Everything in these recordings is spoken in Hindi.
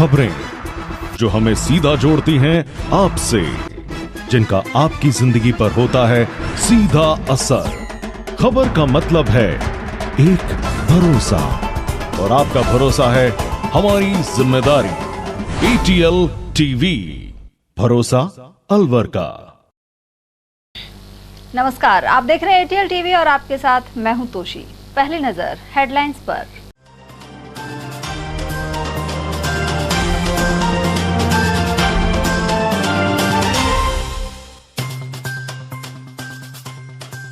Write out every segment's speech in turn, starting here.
खबरें जो हमें सीधा जोड़ती हैं आपसे, जिनका आपकी जिंदगी पर होता है सीधा असर। खबर का मतलब है एक भरोसा, और आपका भरोसा है हमारी जिम्मेदारी। ATL टीवी, भरोसा अलवर का। नमस्कार, आप देख रहे हैं ATL टीवी और आपके साथ मैं हूं तोशी। पहली नजर हेडलाइंस पर।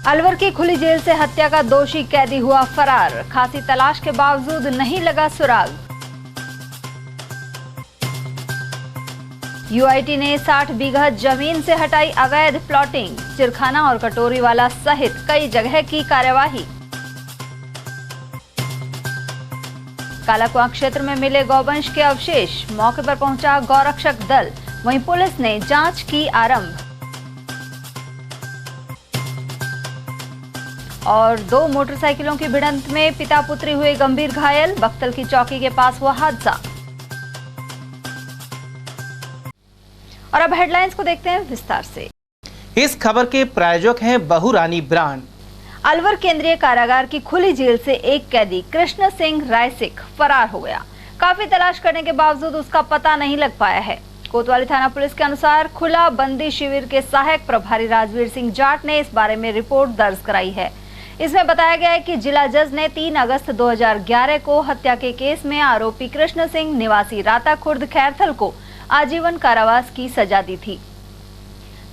अलवर की खुली जेल से हत्या का दोषी कैदी हुआ फरार, खासी तलाश के बावजूद नहीं लगा सुराग। UIT ने 60 बीघा जमीन से हटाई अवैध प्लॉटिंग, चिरखाना और कटोरीवाला सहित कई जगह की कार्यवाही। कालाकुआं क्षेत्र में मिले गौवंश के अवशेष, मौके पर पहुंचा गौरक्षक दल, वहीं पुलिस ने जांच की आरंभ। और 2 मोटरसाइकिलों की भिड़ंत में पिता पुत्री हुए गंभीर घायल, बख्तल की चौकी के पास हुआ हादसा। और अब हेडलाइंस को देखते हैं विस्तार से। इस खबर के प्रायोजक हैं बहुरानी ब्रांड। अलवर केंद्रीय कारागार की खुली जेल से एक कैदी कृष्ण सिंह रायसिक फरार हो गया। काफी तलाश करने के बावजूद उसका पता नहीं लग पाया है। कोतवाली थाना पुलिस के अनुसार खुला बंदी शिविर के सहायक प्रभारी राजवीर सिंह जाट ने इस बारे में रिपोर्ट दर्ज कराई है। इसमें बताया गया है कि जिला जज ने 3 अगस्त 2011 को हत्या के केस में आरोपी कृष्ण सिंह निवासी राता खुर्द खैरथल को आजीवन कारावास की सजा दी थी।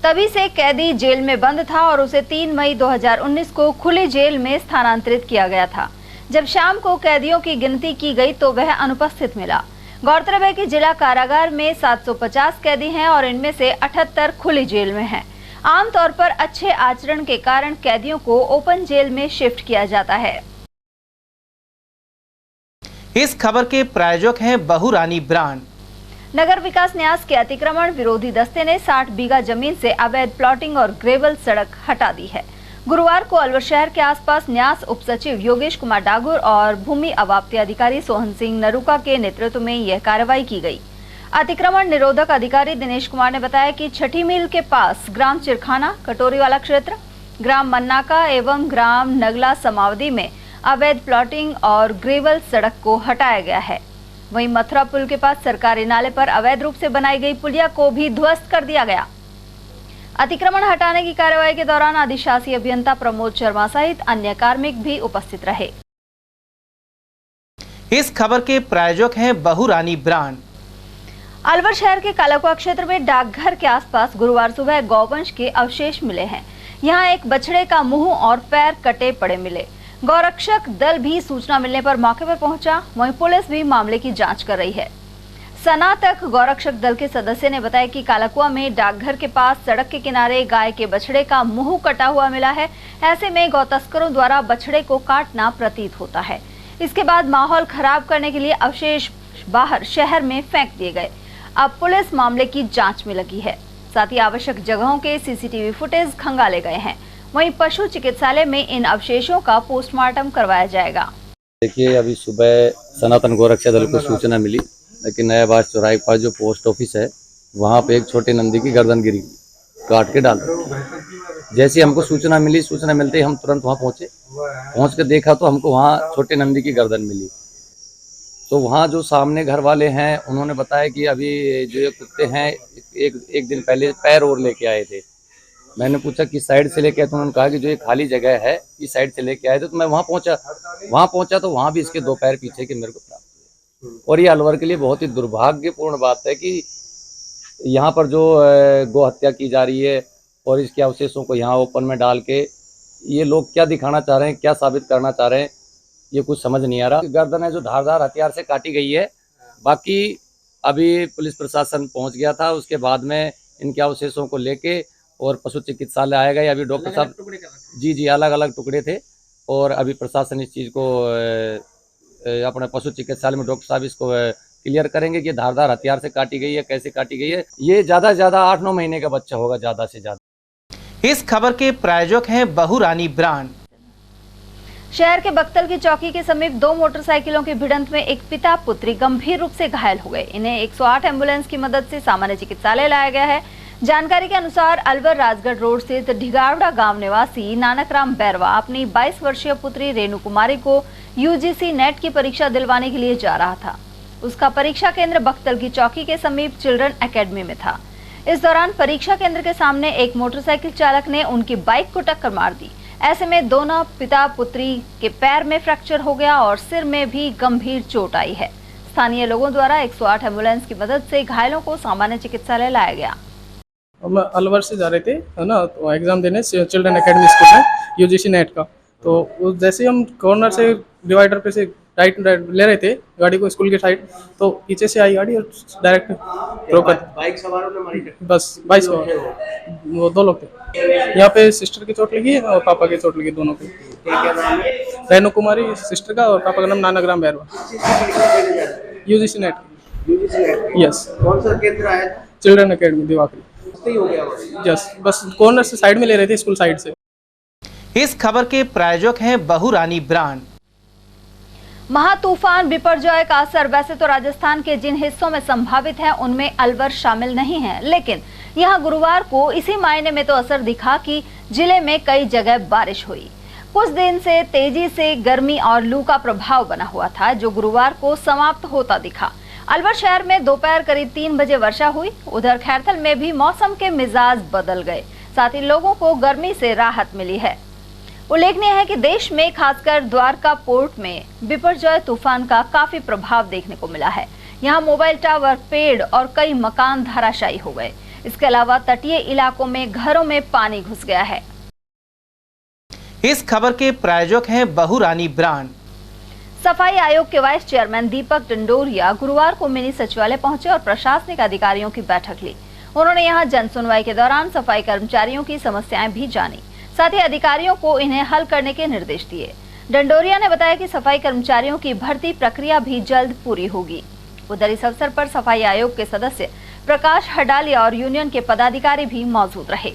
तभी से कैदी जेल में बंद था और उसे 3 मई 2019 को खुली जेल में स्थानांतरित किया गया था। जब शाम को कैदियों की गिनती की गई तो वह अनुपस्थित मिला। गौरतलब है कि जिला कारागार में 750 कैदी हैं और इनमें से 78 खुली जेल में हैं। आमतौर पर अच्छे आचरण के कारण कैदियों को ओपन जेल में शिफ्ट किया जाता है। इस खबर के प्रायोजक हैं बहुरानी ब्रांड। नगर विकास न्यास के अतिक्रमण विरोधी दस्ते ने 60 बीघा जमीन से अवैध प्लॉटिंग और ग्रेवल सड़क हटा दी है। गुरुवार को अलवर शहर के आसपास न्यास उप सचिव योगेश कुमार डागुर और भूमि अवाप्ति अधिकारी सोहन सिंह नरुका के नेतृत्व में यह कार्रवाई की गई। अतिक्रमण निरोधक अधिकारी दिनेश कुमार ने बताया कि छठी मील के पास ग्राम चिरखाना, कटोरीवाला क्षेत्र, ग्राम मन्नाका एवं ग्राम नगला समावदी में अवैध प्लॉटिंग और ग्रेवल सड़क को हटाया गया है। वहीं मथुरा पुल के पास सरकारी नाले पर अवैध रूप से बनाई गई पुलिया को भी ध्वस्त कर दिया गया। अतिक्रमण हटाने की कार्रवाई के दौरान अधिशासी अभियंता प्रमोद शर्मा सहित अन्य कार्मिक भी उपस्थित रहे। इस खबर के प्रायोजक हैं बहुरानी ब्रांड। अलवर शहर के कालाकुआं क्षेत्र में डाकघर के आसपास गुरुवार सुबह गौवंश के अवशेष मिले हैं। यहाँ एक बछड़े का मुंह और पैर कटे पड़े मिले। गौरक्षक दल भी सूचना मिलने पर मौके पर पहुंचा, वहीं पुलिस भी मामले की जांच कर रही है। स्नातक गौरक्षक दल के सदस्य ने बताया कि कालाकुआं में डाकघर के पास सड़क के किनारे गाय के बछड़े का मुंह कटा हुआ मिला है। ऐसे में गौ तस्करों द्वारा बछड़े को काटना प्रतीत होता है। इसके बाद माहौल खराब करने के लिए अवशेष बाहर शहर में फेंक दिए गए। अब पुलिस मामले की जांच में लगी है। साथ ही आवश्यक जगहों के CCTV फुटेज खंगाले गए हैं। वहीं पशु चिकित्सालय में इन अवशेषों का पोस्टमार्टम करवाया जाएगा। देखिए, अभी सुबह सनातन गौरक्षा दल को सूचना मिली कि नया बास चौराहे के पास जो पोस्ट ऑफिस है वहाँ पे एक छोटे नंदी की गर्दन गिरी, काट के डाल दी। जैसे हमको सूचना मिली, सूचना मिलते ही हम तुरंत वहाँ पहुँचे। पहुँच के देखा तो हमको वहाँ छोटे नंदी की गर्दन मिली। तो वहाँ जो सामने घर वाले हैं उन्होंने बताया कि अभी जो ये कुत्ते हैं एक दिन पहले पैर और लेके आए थे। मैंने पूछा किस साइड से लेके आए, तो उन्होंने कहा कि जो ये खाली जगह है इस साइड से लेके आए थे। तो मैं वहाँ पहुँचा तो वहाँ भी इसके 2 पैर पीछे के मेरे को प्राप्त हुए। और ये अलवर के लिए बहुत ही दुर्भाग्यपूर्ण बात है कि यहाँ पर जो गौ हत्या की जा रही है और इसके अवशेषों को यहाँ ओपन में डाल के ये लोग क्या दिखाना चाह रहे हैं, क्या साबित करना चाह रहे हैं, ये कुछ समझ नहीं आ रहा। गर्दन है जो धारदार हथियार से काटी गई है। बाकी अभी पुलिस प्रशासन पहुंच गया था, उसके बाद में इनके अवशेषों को लेके और पशु चिकित्सालय आएगा। अभी डॉक्टर साहब जी अलग अलग टुकड़े थे और अभी प्रशासन इस चीज़ को अपने पशु चिकित्सालय में डॉक्टर साहब इसको क्लियर करेंगे कि धारदार हथियार से काटी गई है, कैसे काटी गई है। ये ज़्यादा से ज़्यादा 8-9 महीने का बच्चा होगा, ज़्यादा से ज़्यादा। इस खबर के प्रायोजक हैं बहुरानी ब्रांड। शहर के बख्तल की चौकी के समीप दो मोटरसाइकिलों की भिड़ंत में एक पिता पुत्री गंभीर रूप से घायल हो गए। इन्हें 108 एम्बुलेंस की मदद से सामान्य चिकित्सालय लाया गया है। जानकारी के अनुसार अलवर राजगढ़ रोड स्थित ढिगावड़ा गांव निवासी नानकराम बैरवा अपनी 22 वर्षीय पुत्री रेणु कुमारी को यूजीसी नेट की परीक्षा दिलवाने के लिए जा रहा था। उसका परीक्षा केंद्र बख्तल की चौकी के समीप चिल्ड्रन एकेडमी में था। इस दौरान परीक्षा केंद्र के सामने एक मोटरसाइकिल चालक ने उनकी बाइक को टक्कर मार दी। ऐसे में दोनों पिता पुत्री के पैर में फ्रैक्चर हो गया और सिर में भी गंभीर चोट आई है। स्थानीय लोगों द्वारा 108 एम्बुलेंस की मदद से घायलों को सामान्य चिकित्सालय लाया गया। हम अलवर से जा रहे थे है ना, तो एग्जाम देने चिल्ड्रन एकेडमी स्कूल में यूजीसी नेट का। तो जैसे ही हम कॉर्नर से डिवाइडर पे से राइट ले रहे थे गाड़ी को स्कूल के साइड, तो पीछे से आई गाड़ी और डायरेक्ट रोका। बाइक सवारों ने मारी? बस बाइक सवार, वो दो लोग थे। यहाँ पे सिस्टर की चोट लगी और पापा की चोट लगी, दोनों की। रेणु कुमारी सिस्टर का और पापा का नाम Nanakram Bairwa. UGC NET. Yes. कौन सा केंद्र आया? Children academy Diwakari. हो गया यस, बस कॉर्नर से साइड में ले रहे थे, स्कूल साइड से। इस खबर के प्रायोजक हैं बहुरानी ब्रांड। महातूफान बिपरजॉय का असर वैसे तो राजस्थान के जिन हिस्सों में संभावित है उनमें अलवर शामिल नहीं है, लेकिन यहां गुरुवार को इसी मायने में तो असर दिखा कि जिले में कई जगह बारिश हुई। कुछ दिन से तेजी से गर्मी और लू का प्रभाव बना हुआ था, जो गुरुवार को समाप्त होता दिखा। अलवर शहर में दोपहर करीब 3 बजे वर्षा हुई। उधर खैरथल में भी मौसम के मिजाज बदल गए, साथ ही लोगों को गर्मी से राहत मिली है। उल्लेखनीय है कि देश में खासकर द्वारका पोर्ट में बिपरजॉय तूफान का काफी प्रभाव देखने को मिला है। यहाँ मोबाइल टावर, पेड़ और कई मकान धराशायी हो गए। इसके अलावा तटीय इलाकों में घरों में पानी घुस गया है। इस खबर के प्रायोजक हैं बहुरानी ब्रांड। सफाई आयोग के वाइस चेयरमैन दीपक डंडोरिया गुरुवार को मिनी सचिवालय पहुंचे और प्रशासनिक अधिकारियों की बैठक ली। उन्होंने यहां जन सुनवाई के दौरान सफाई कर्मचारियों की समस्याएं भी जानी, साथ ही अधिकारियों को इन्हें हल करने के निर्देश दिए। डंडोरिया ने बताया कि सफाई कर्मचारियों की भर्ती प्रक्रिया भी जल्द पूरी होगी। उधर इस अवसर पर सफाई आयोग के सदस्य प्रकाश हडालिया और यूनियन के पदाधिकारी भी मौजूद रहे।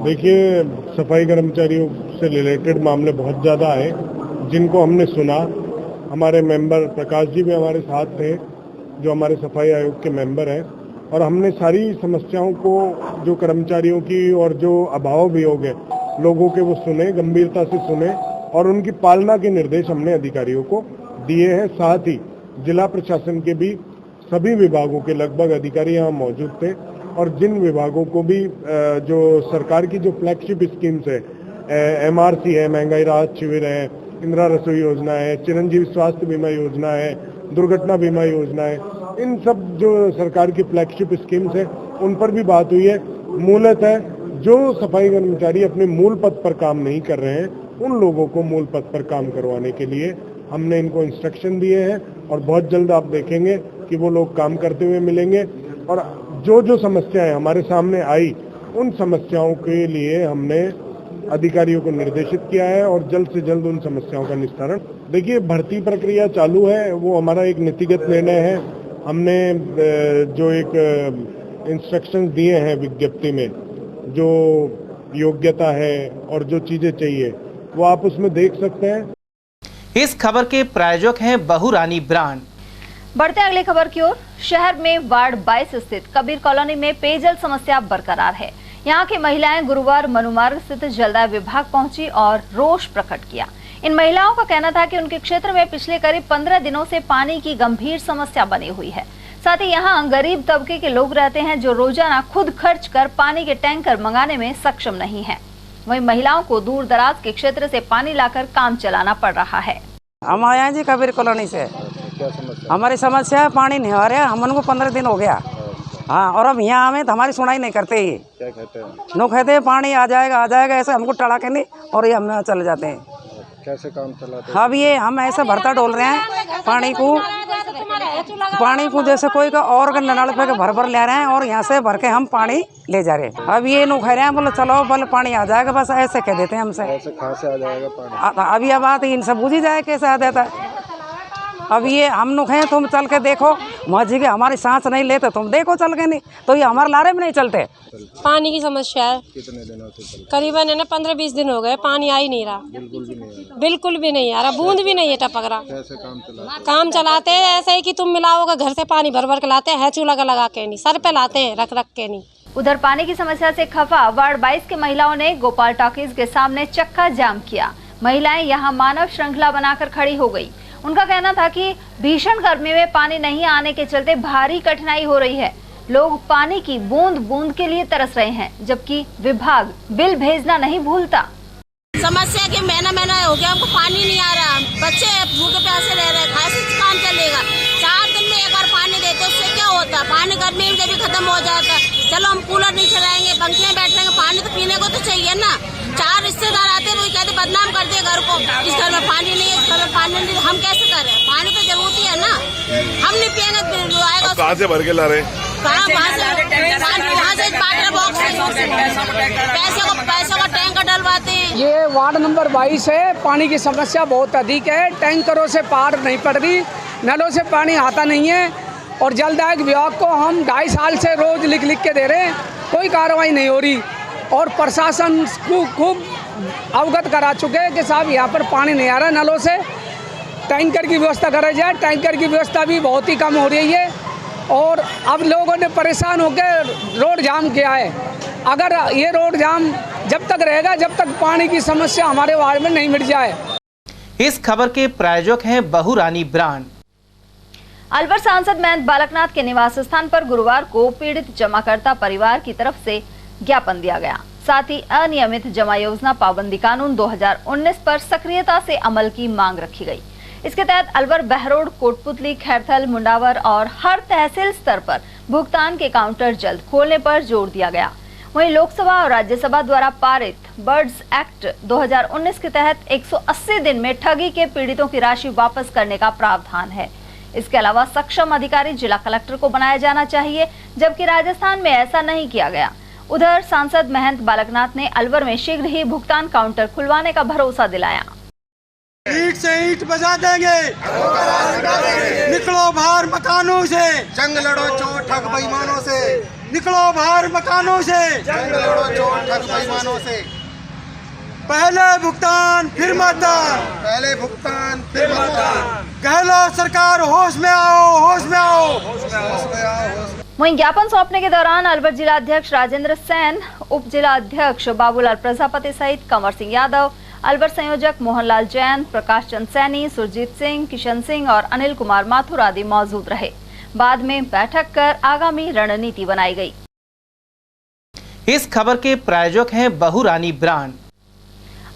देखिए, सफाई कर्मचारियों से रिलेटेड मामले बहुत ज़्यादा आए, जिनको हमने सुना। हमारे मेंबर प्रकाश जी भी हमारे साथ थे, जो हमारे सफाई आयोग के मेंबर हैं, और हमने सारी समस्याओं को, जो कर्मचारियों की और जो अभाव वियोग है लोगों के, वो सुने, गंभीरता से सुने और उनकी पालना के निर्देश हमने अधिकारियों को दिए हैं। साथ ही जिला प्रशासन के भी सभी विभागों के लगभग अधिकारी यहाँ मौजूद थे, और जिन विभागों को भी जो सरकार की जो फ्लैगशिप स्कीम्स है, MRC है, महंगाई राहत शिविर है, इंदिरा रसोई योजना है, चिरंजीवी स्वास्थ्य बीमा योजना है, दुर्घटना बीमा योजना है, इन सब जो सरकार की फ्लैगशिप स्कीम्स है उन पर भी बात हुई है। मूलतः जो सफाई कर्मचारी अपने मूल पद पर काम नहीं कर रहे हैं, उन लोगों को मूल पद पर काम करवाने के लिए हमने इनको इंस्ट्रक्शन दिए हैं, और बहुत जल्द आप देखेंगे कि वो लोग काम करते हुए मिलेंगे। और जो जो समस्याएं हमारे सामने आई, उन समस्याओं के लिए हमने अधिकारियों को निर्देशित किया है और जल्द से जल्द उन समस्याओं का निस्तारण। देखिए, भर्ती प्रक्रिया चालू है, वो हमारा एक नीतिगत निर्णय है। हमने जो एक इंस्ट्रक्शंस दिए हैं विज्ञप्ति में, जो योग्यता है और जो चीजें चाहिए, वो आप उसमें देख सकते हैं। इस खबर के प्रायोजक हैं बहुरानी ब्रांड। बढ़ते अगली खबर की ओर। शहर में वार्ड 22 स्थित कबीर कॉलोनी में पेयजल समस्या बरकरार है। यहाँ की महिलाएं गुरुवार मनुमार्ग स्थित जलदाय विभाग पहुंची और रोष प्रकट किया। इन महिलाओं का कहना था कि उनके क्षेत्र में पिछले करीब 15 दिनों से पानी की गंभीर समस्या बनी हुई है। साथ ही यहाँ गरीब तबके के लोग रहते हैं, जो रोजाना खुद खर्च कर पानी के टैंकर मंगाने में सक्षम नहीं है। वहीं महिलाओं को दूर दराज के क्षेत्र से पानी लाकर काम चलाना पड़ रहा है। हम आए हैं जी कबीर कॉलोनी से। हमारी समस्या है, पानी नहीं आ रहा। हम उनको 15 दिन हो गया। हाँ, और अब यहाँ हमें तो हमारी सुनाई नहीं करते ही। क्या कहते हैं? नो कहते हैं पानी आ जाएगा ऐसे हमको टड़ा के नहीं, और ये हम चले जाते हैं। कैसे काम चलाते हैं? अब ये हम ऐसे भरता डोल रहे हैं पानी को जैसे कोई का और नल पे भर ले रहे हैं, और यहाँ से भर के हम पानी ले जा रहे हैं। अब ये नो कह रहे हैं, बोले चलो बोले पानी आ जाएगा, बस ऐसे कह देते हैं हमसे। ऐसे कहाँ से आ जाएगा पानी? अभी अब बात इनसे बूझी जाए कैसे आ जाता है। अब ये हम लोग हैं, तुम चल के देखो वहाँ जी के हमारी सांस नहीं लेते, तुम देखो चल के नहीं तो ये हमारे लारे में नहीं चलते। पानी की समस्या है, करीबन है ना 15-20 दिन हो गए, पानी आ ही नहीं रहा, बिल्कुल भी नहीं आ रहा, बूंद भी नहीं है टपक रहा। काम चलाते हैं ऐसे ही कि तुम मिलाओगे, घर से पानी भर भर के लाते हैं, चूल्हा का लगा के नहीं, सर पे लाते हैं रख रख के नहीं। उधर पानी की समस्या से खफा वार्ड 22 की महिलाओं ने गोपाल टॉकीज के सामने चक्का जाम किया। महिलाएं यहां मानव श्रृंखला बनाकर खड़ी हो गई। उनका कहना था कि भीषण गर्मी में पानी नहीं आने के चलते भारी कठिनाई हो रही है। लोग पानी की बूंद बूंद के लिए तरस रहे हैं, जबकि विभाग बिल भेजना नहीं भूलता। समस्या कि महीना हो गया हमको पानी नहीं आ रहा, बच्चे भूखे प्यासे रह रहे, कैसे काम चलेगा? 4 दिन में एक बार पानी देते, उससे क्या होता? पानी गर्मी में भी खत्म हो जाता। चलो हम कूलर नहीं चलाएंगे, पंखे में बैठ रहेंगे, पानी तो पीने को तो चाहिए ना। 4 रिश्तेदार आते हैं, वो कहते बदनाम कर दिए घर को, इस घर में पानी नहीं है, इस घर में पानी नहीं, हम कैसे करें? पानी तो जरूरती है ना, हम नहीं पियेंगे तो आएगा। कहाँ से भर के ला रहे? वहाँ से वाटर बॉक्स पैसे को टैंकर डलवाते हैं। ये वार्ड नंबर 22 है, पानी की समस्या बहुत अधिक है, टैंकरों से पार नहीं पड़ रही, नलों से पानी आता नहीं है और जलदायक विभाग को हम 2.5 साल से रोज लिख के दे रहे हैं, कोई कार्रवाई नहीं हो रही और प्रशासन को खूब अवगत करा चुके हैं कि साहब यहाँ पर पानी नहीं आ रहा नलों से, टैंकर की व्यवस्था करा जाए। टैंकर की व्यवस्था भी बहुत ही कम हो रही है और अब लोगों ने परेशान होकर रोड जाम किया है। अगर ये रोड जाम जब तक रहेगा, जब तक पानी की समस्या हमारे वार्ड में नहीं मिट जाए। इस खबर के प्रायोजक हैं बहुरानी ब्रांड। अलवर सांसद महंत बालकनाथ के निवास स्थान पर गुरुवार को पीड़ित जमाकर्ता परिवार की तरफ से ज्ञापन दिया गया। साथ ही अनियमित जमा योजना पाबंदी कानून 2019 पर सक्रियता से अमल की मांग रखी गई। इसके तहत अलवर, बहरोड, कोटपुतली, खैरथल, मुंडावर और हर तहसील स्तर पर भुगतान के काउंटर जल्द खोलने पर जोर दिया गया। वहीं लोकसभा और राज्यसभा द्वारा पारित बर्ड्स एक्ट 2019 के तहत 180 दिन में ठगी के पीड़ितों की राशि वापस करने का प्रावधान है। इसके अलावा सक्षम अधिकारी जिला कलेक्टर को बनाया जाना चाहिए, जबकि राजस्थान में ऐसा नहीं किया गया। उधर सांसद महंत बालकनाथ ने अलवर में शीघ्र ही भुगतान काउंटर खुलवाने का भरोसा दिलाया। ईंट से ईंट बजा देंगे, निकलो बाहर मकानों से, जंग लड़ो चोर ठग बेईमानों से, निकलो बाहर मकानों से, जंग लड़ो चोर ठग बेईमानों से। पहले भुगतान फिर मतदान, पहले भुगतान फिर मतदान। गहलोत सरकार होश में आओ, होश में आओ, होश में आओ। वहीं ज्ञापन सौंपने के दौरान अलवर जिला अध्यक्ष राजेंद्र सैन, उप जिला अध्यक्ष बाबूलाल प्रजापति सहित कंवर सिंह यादव, अलवर संयोजक मोहनलाल जैन, प्रकाश चंद सैनी, सुरजीत सिंह, किशन सिंह और अनिल कुमार माथुर आदि मौजूद रहे। बाद में बैठक कर आगामी रणनीति बनाई गई। इस खबर के प्रायोजक हैं बहुरानी ब्रांड।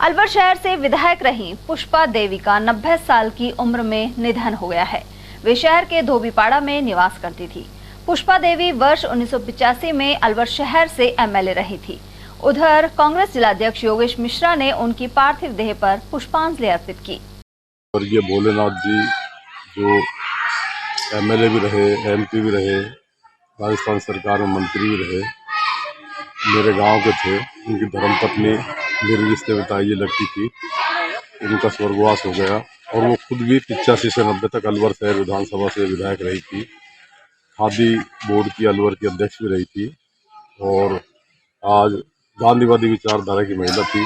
अलवर शहर से विधायक रही पुष्पा देवी का 90 साल की उम्र में निधन हो गया है। वे शहर के धोबीपाड़ा में निवास करती थी। पुष्पा देवी वर्ष 1985 में अलवर शहर से एमएलए रही थी। उधर कांग्रेस जिलाध्यक्ष योगेश मिश्रा ने उनकी पार्थिव देह पर पुष्पांजलि अर्पित की। और ये भोलेनाथ जी जो एमएलए भी रहे, एमपी भी रहे, राजस्थान सरकार में मंत्री भी रहे, मेरे गांव के थे। उनकी धर्मपत्नी मेरे रिश्ते में ताई लगती थी, उनका स्वर्गवास हो गया और वो खुद भी 85 से 90 तक अलवर शहर विधानसभा से विधायक रही थी। खादी बोर्ड की अलवर की अध्यक्ष भी रही थी और आज गांधीवादी विचारधारा की महिला थी।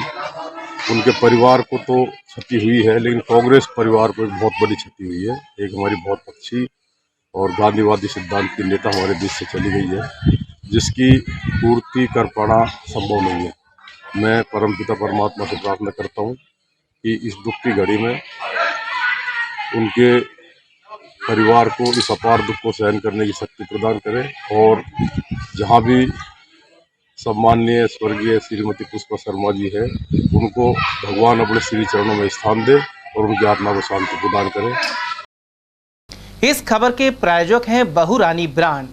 उनके परिवार को तो क्षति हुई है, लेकिन कांग्रेस परिवार को एक बहुत बड़ी क्षति हुई है। एक हमारी बहुत अच्छी और गांधीवादी सिद्धांत की नेता हमारे देश से चली गई है, जिसकी पूर्ति कर पाना संभव नहीं है। मैं परमपिता परमात्मा से प्रार्थना करता हूँ कि इस दुख की घड़ी में उनके परिवार को इस अपार दुख को सहन करने की शक्ति प्रदान करें और जहाँ भी सम्माननीय स्वर्गीय श्रीमती पुष्पा शर्मा जी है, उनको भगवान अपने श्री चरणों में स्थान दे और उनकी आत्मा को शांति प्रदान करें। इस खबर के प्रायोजक हैं बहुरानी ब्रांड।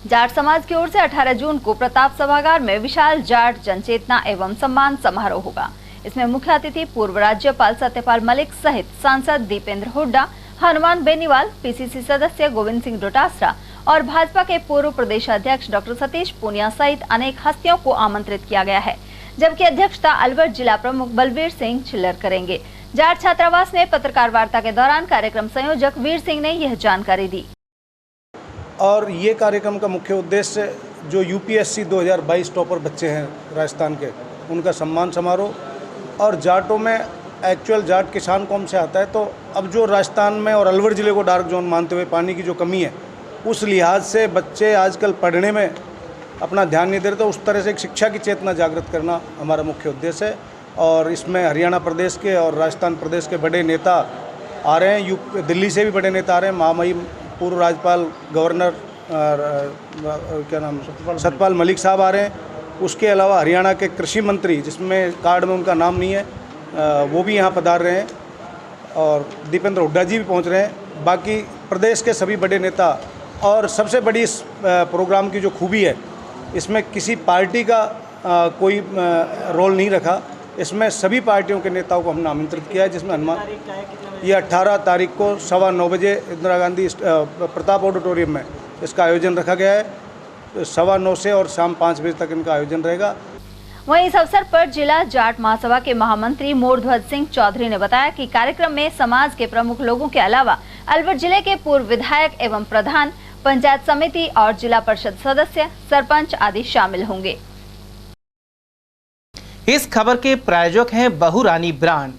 जाट समाज की ओर से 18 जून को प्रताप सभागार में विशाल जाट जनचेतना एवं सम्मान समारोह होगा। इसमें मुख्य अतिथि पूर्व राज्यपाल सत्यपाल मलिक सहित सांसद दीपेंद्र हुड्डा, हनुमान बेनीवाल, पीसीसी सदस्य गोविंद सिंह डोटासरा और भाजपा के पूर्व प्रदेश अध्यक्ष डॉक्टर सतीश पूनिया सहित अनेक हस्तियों को आमंत्रित किया गया है, जबकि अध्यक्षता अलवर जिला प्रमुख बलबीर सिंह छिल्लर करेंगे। जाट छात्रावास में पत्रकार वार्ता के दौरान कार्यक्रम संयोजक वीर सिंह ने यह जानकारी दी। और ये कार्यक्रम का मुख्य उद्देश्य जो यूपीएससी 2022 टॉपर बच्चे हैं राजस्थान के, उनका सम्मान समारोह। और जाटों में एक्चुअल जाट किसान कौम से आता है, तो अब जो राजस्थान में और अलवर ज़िले को डार्क जोन मानते हुए पानी की जो कमी है, उस लिहाज से बच्चे आजकल पढ़ने में अपना ध्यान नहीं दे रहे, तो उस तरह से एक शिक्षा की चेतना जागृत करना हमारा मुख्य उद्देश्य है। और इसमें हरियाणा प्रदेश के और राजस्थान प्रदेश के बड़े नेता आ रहे हैं, दिल्ली से भी बड़े नेता आ रहे हैं। महामहिम पूर्व राज्यपाल गवर्नर क्या नाम सतपाल मलिक साहब आ रहे हैं। उसके अलावा हरियाणा के कृषि मंत्री, जिसमें कार्ड में उनका नाम नहीं है, वो भी यहाँ पधार रहे हैं। और दीपेंद्र हुड्डा जी भी पहुँच रहे हैं। बाकी प्रदेश के सभी बड़े नेता। और सबसे बड़ी इस प्रोग्राम की जो खूबी है, इसमें किसी पार्टी का कोई रोल नहीं रखा। इसमें सभी पार्टियों के नेताओं को हमने आमंत्रित किया है, जिसमें ये 18 तारीख को 9:15 बजे इंदिरा गांधी प्रताप ऑडिटोरियम में इसका आयोजन रखा गया है। 9:15 से और शाम 5 बजे तक इनका आयोजन रहेगा। वहीं इस अवसर पर जिला जाट महासभा के महामंत्री मोरध्वज सिंह चौधरी ने बताया कि कार्यक्रम में समाज के प्रमुख लोगों के अलावा अलवर जिले के पूर्व विधायक एवं प्रधान, पंचायत समिति और जिला परिषद सदस्य, सरपंच आदि शामिल होंगे। इस खबर के प्रायोजक हैं बहुरानी ब्रांड।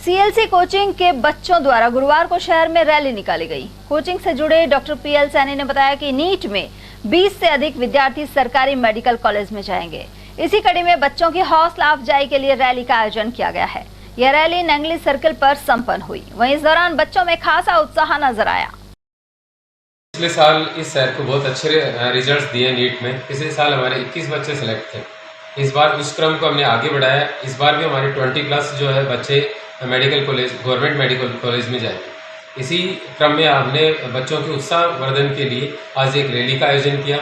सीएलसी कोचिंग के बच्चों द्वारा गुरुवार को शहर में रैली निकाली गई। कोचिंग से जुड़े डॉक्टर पीएल सैनी ने बताया कि नीट में 20 से अधिक विद्यार्थी सरकारी मेडिकल कॉलेज में जाएंगे। इसी कड़ी में बच्चों की हौसला अफजाई के लिए रैली का आयोजन किया गया है। यह रैली नंगली सर्कल पर संपन्न हुई। वहीं इस दौरान बच्चों में खासा उत्साह नजर आया। पिछले साल इस शहर को बहुत अच्छे रिजल्ट्स दिए नीट में। पिछले साल हमारे 21 बच्चे सेलेक्ट थे। इस बार उस क्रम को हमने आगे बढ़ाया। इस बार भी हमारे 20+ जो है बच्चे medical college, government medical college में जाएंगे। इसी क्रम में हमने बच्चों के उत्साह वर्धन के लिए आज एक रैली का आयोजन किया,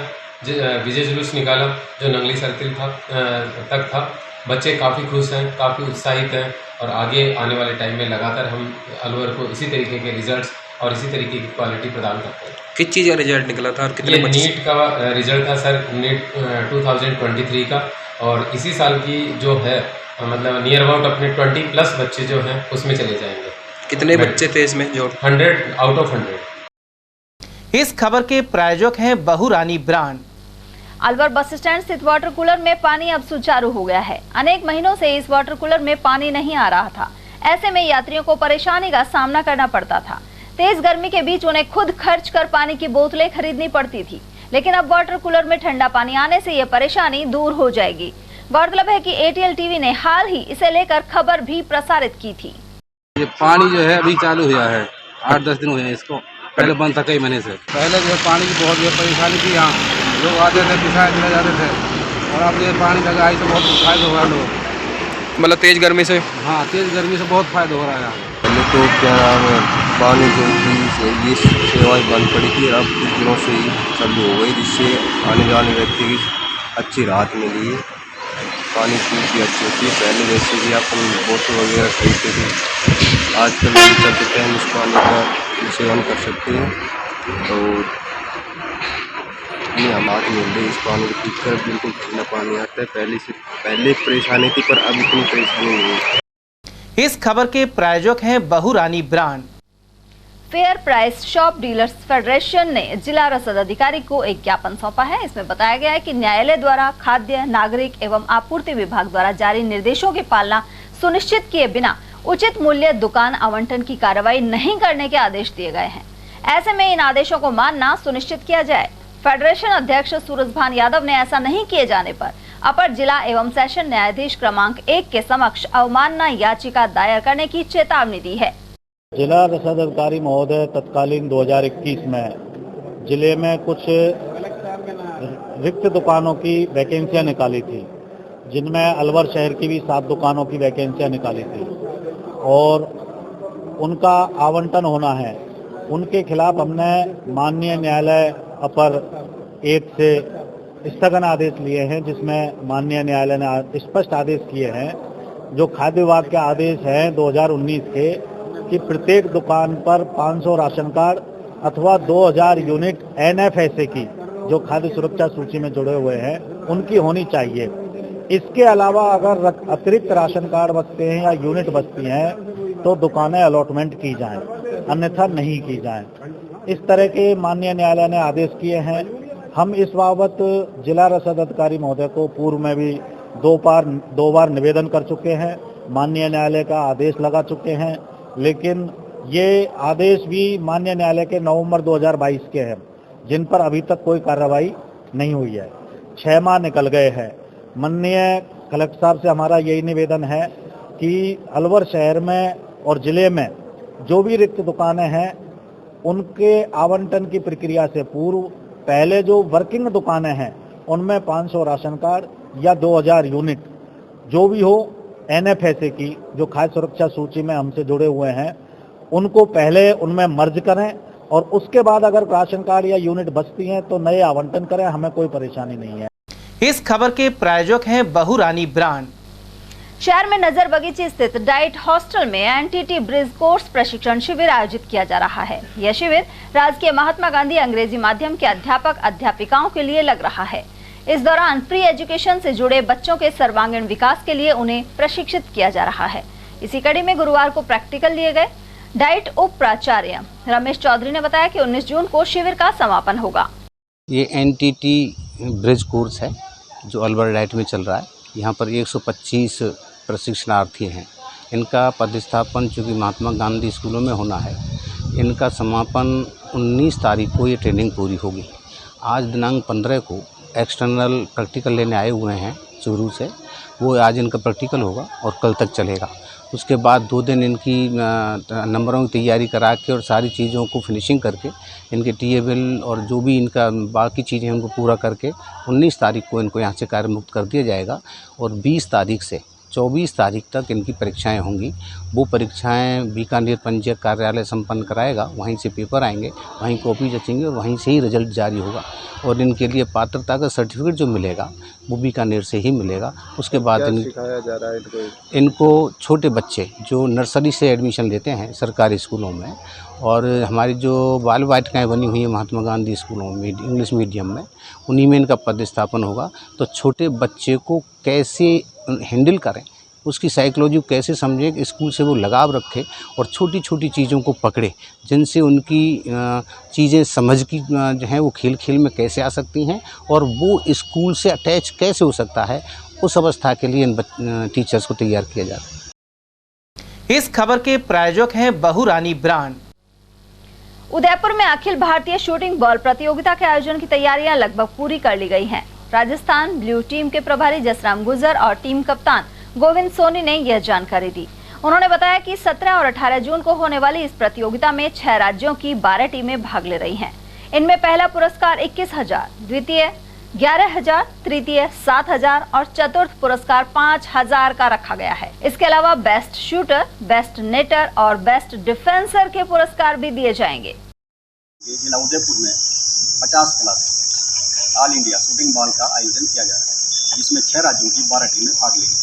विजय जुलूस निकाला जो नंगली सर्किल तक था। बच्चे काफ़ी खुश हैं, काफ़ी उत्साहित हैं और आगे आने वाले टाइम में लगातार हम अलवर को इसी तरीके के रिजल्ट्स और इसी तरीके की क्वालिटी प्रदान करते हैं। किस चीज़ का रिजल्ट निकला था और कितने बच्चे? नीट का रिजल्ट था सर, नीट 2023 का। और इसी साल की जो है मतलब नियर अबाउट अपने 20+ बच्चे जो हैं उसमें चले जाएंगे। कितने बच्चे थे इसमें? जो 100 आउट ऑफ 100। इस खबर के प्रायोजक हैं Bahurani brand. Alwar bus stand स्थित वाटर कूलर में पानी अब सुचारू हो गया है। अनेक महीनों से इस वाटर कूलर में पानी नहीं आ रहा था। ऐसे में यात्रियों को परेशानी का सामना करना पड़ता था। तेज गर्मी के बीच उन्हें खुद खर्च कर पानी की बोतलें खरीदनी पड़ती थी, लेकिन अब वाटर कूलर में ठंडा पानी आने से यह परेशानी दूर हो जाएगी। गौरतलब है कि ATL TV ने हाल ही इसे लेकर खबर भी प्रसारित की थी। ये पानी जो है अभी चालू हुआ है, 8-10 दिन हुए हैं इसको। पहले बंद था कई महीने से। पहले जो है पानी की बहुत परेशानी थी, यहाँ लोग आते थे पिसाए चले जाते थे, और अब ये पानी लगा आई तो बहुत फायदा हो रहा है लोग। मतलब तेज गर्मी से? हाँ, तेज गर्मी से बहुत फायदा हो रहा है। पहले तो क्या नाम है, पानी जो थी ये सेवाएं बंद पड़ी थी, अब कुछ दिनों से ही चालू हो गई, जिससे आने जाने व्यक्ति की अच्छी राहत मिली है। पानी की अच्छी होती है। पहले जैसे कि अपन बोतल वगैरह खरीदते थे, आजकल नहीं चलते थे, हम इस पानी का सेवन कर सकते हैं। तो ये हमारी मिल रही इस पानी को पीकर बिल्कुल ठंडा पानी आता है। पहले परेशानी थी, पर अब इतनी परेशानी नहीं है। इस खबर के प्रायोजक हैं Bahurani brand. Fair price shop dealers federation ने जिला रसद अधिकारी को एक ज्ञापन सौंपा है। इसमें बताया गया है कि न्यायालय द्वारा खाद्य, नागरिक एवं आपूर्ति विभाग द्वारा जारी निर्देशों की पालना सुनिश्चित किए बिना उचित मूल्य दुकान आवंटन की कार्रवाई नहीं करने के आदेश दिए गए हैं। ऐसे में इन आदेशों को मानना सुनिश्चित किया जाए। फेडरेशन अध्यक्ष सूरजभान यादव ने ऐसा नहीं किए जाने पर अपर जिला एवं सेशन न्यायाधीश क्रमांक 1 के समक्ष अवमानना याचिका दायर करने की चेतावनी दी है। जिला रसद अधिकारी महोदय तत्कालीन 2021 में जिले में कुछ रिक्त दुकानों की वैकेंसियां निकाली थी, जिनमें अलवर शहर की भी 7 दुकानों की वैकेंसियां निकाली थी और उनका आवंटन होना है। उनके खिलाफ हमने माननीय न्यायालय अपर 1 से स्थगन आदेश लिए हैं, जिसमें माननीय न्यायालय ने स्पष्ट आदेश किए हैं, जो खाद्य विभाग के आदेश हैं 2019 के, कि प्रत्येक दुकान पर 500 राशन कार्ड अथवा 2000 यूनिट NFSA की, जो खाद्य सुरक्षा सूची में जुड़े हुए हैं, उनकी होनी चाहिए। इसके अलावा अगर अतिरिक्त राशन कार्ड बचते हैं या यूनिट बचती हैं तो दुकानें अलॉटमेंट की जाएं, अन्यथा नहीं की जाएं। इस तरह के माननीय न्यायालय ने आदेश किए हैं। हम इस बाबत जिला रसद अधिकारी महोदय को पूर्व में भी दो बार निवेदन कर चुके हैं, माननीय न्यायालय का आदेश लगा चुके हैं, लेकिन ये आदेश भी माननीय न्यायालय के नवंबर 2022 के हैं, जिन पर अभी तक कोई कार्रवाई नहीं हुई है। 6 माह निकल गए हैं। माननीय कलेक्टर साहब से हमारा यही निवेदन है कि अलवर शहर में और जिले में जो भी रिक्त दुकानें हैं उनके आवंटन की प्रक्रिया से पूर्व पहले जो वर्किंग दुकानें हैं उनमें 500 राशन कार्ड या 2000 यूनिट जो भी हो NFSA की जो खाद्य सुरक्षा सूची में हमसे जुड़े हुए हैं उनको पहले उनमें मर्ज करें और उसके बाद अगर राशन कार्ड या यूनिट बचती हैं तो नए आवंटन करें, हमें कोई परेशानी नहीं है। इस खबर के प्रायोजक हैं बहुरानी ब्रांड। शहर में नजर बगीचे स्थित डाइट हॉस्टल में NTT ब्रिज कोर्स प्रशिक्षण शिविर आयोजित किया जा रहा है। यह शिविर राजकीय महात्मा गांधी अंग्रेजी माध्यम के अध्यापक अध्यापिकाओं के लिए लग रहा है। इस दौरान फ्री एजुकेशन से जुड़े बच्चों के सर्वांगीण विकास के लिए उन्हें प्रशिक्षित किया जा रहा है। इसी कड़ी में गुरुवार को प्रैक्टिकल लिए गए। डाइट उप प्राचार्य रमेश चौधरी ने बताया कि 19 जून को शिविर का समापन होगा। ये NTT ब्रिज कोर्स है जो अलवर डाइट में चल रहा है। यहाँ पर 125 प्रशिक्षणार्थी हैं। इनका पदस्थापन चूँकि महात्मा गांधी स्कूलों में होना है, इनका समापन 19 तारीख को ये ट्रेनिंग पूरी होगी। आज दिनांक 15 को एक्सटर्नल प्रैक्टिकल लेने आए हुए हैं चूरू से, वो आज इनका प्रैक्टिकल होगा और कल तक चलेगा। उसके बाद 2 दिन इनकी नंबरों की तैयारी करा के और सारी चीज़ों को फिनिशिंग करके इनके टेबल और जो भी इनका बाकी चीज़ें उनको पूरा करके 19 तारीख को इनको यहाँ से कार्य मुक्त कर दिया जाएगा और 20 तारीख से 24 तारीख तक इनकी परीक्षाएं होंगी। वो परीक्षाएं बीकानेर पंजीयक कार्यालय संपन्न कराएगा, वहीं से पेपर आएंगे, वहीं कॉपी जचेंगे और वहीं से ही रिजल्ट जारी होगा और इनके लिए पात्रता का सर्टिफिकेट जो मिलेगा वो बीकानेर से ही मिलेगा। उसके बाद सिखाया जा रहा है इनको छोटे बच्चे जो नर्सरी से एडमिशन लेते हैं सरकारी स्कूलों में और हमारी जो बाल वाटिकाएँ बनी हुई हैं महात्मा गांधी स्कूलों में इंग्लिश मीडियम में, उन्हीं में इनका पदस्थापन होगा। तो छोटे बच्चे को कैसे हैंडल करें, उसकी साइकोलॉजी को कैसे समझें कि स्कूल से वो लगाव रखे और छोटी छोटी चीज़ों को पकड़े जिनसे उनकी चीज़ें समझ की जो हैं वो खेल खेल में कैसे आ सकती हैं और वो स्कूल से अटैच कैसे हो सकता है, उस अवस्था के लिए इन टीचर्स को तैयार किया जाता है। इस खबर के प्रायोजक हैं बहुरानी ब्रांड। उदयपुर में अखिल भारतीय शूटिंग बॉल प्रतियोगिता के आयोजन की तैयारियां लगभग पूरी कर ली गई हैं। राजस्थान ब्लू टीम के प्रभारी जसराम गुजर और टीम कप्तान गोविंद सोनी ने यह जानकारी दी। उन्होंने बताया कि 17 और 18 जून को होने वाली इस प्रतियोगिता में 6 राज्यों की 12 टीमें भाग ले रही हैं। इनमें पहला पुरस्कार 21,000, द्वितीय 11,000, तृतीय 7,000 और चतुर्थ पुरस्कार 5,000 का रखा गया है। इसके अलावा बेस्ट शूटर, बेस्ट नेटर और बेस्ट डिफेंसर के पुरस्कार भी दिए जाएंगे। जिला उदयपुर में 50 class all India shooting ball का आयोजन किया जा रहा है, जिसमें 6 राज्यों की 12 टीमें भाग लेंगी।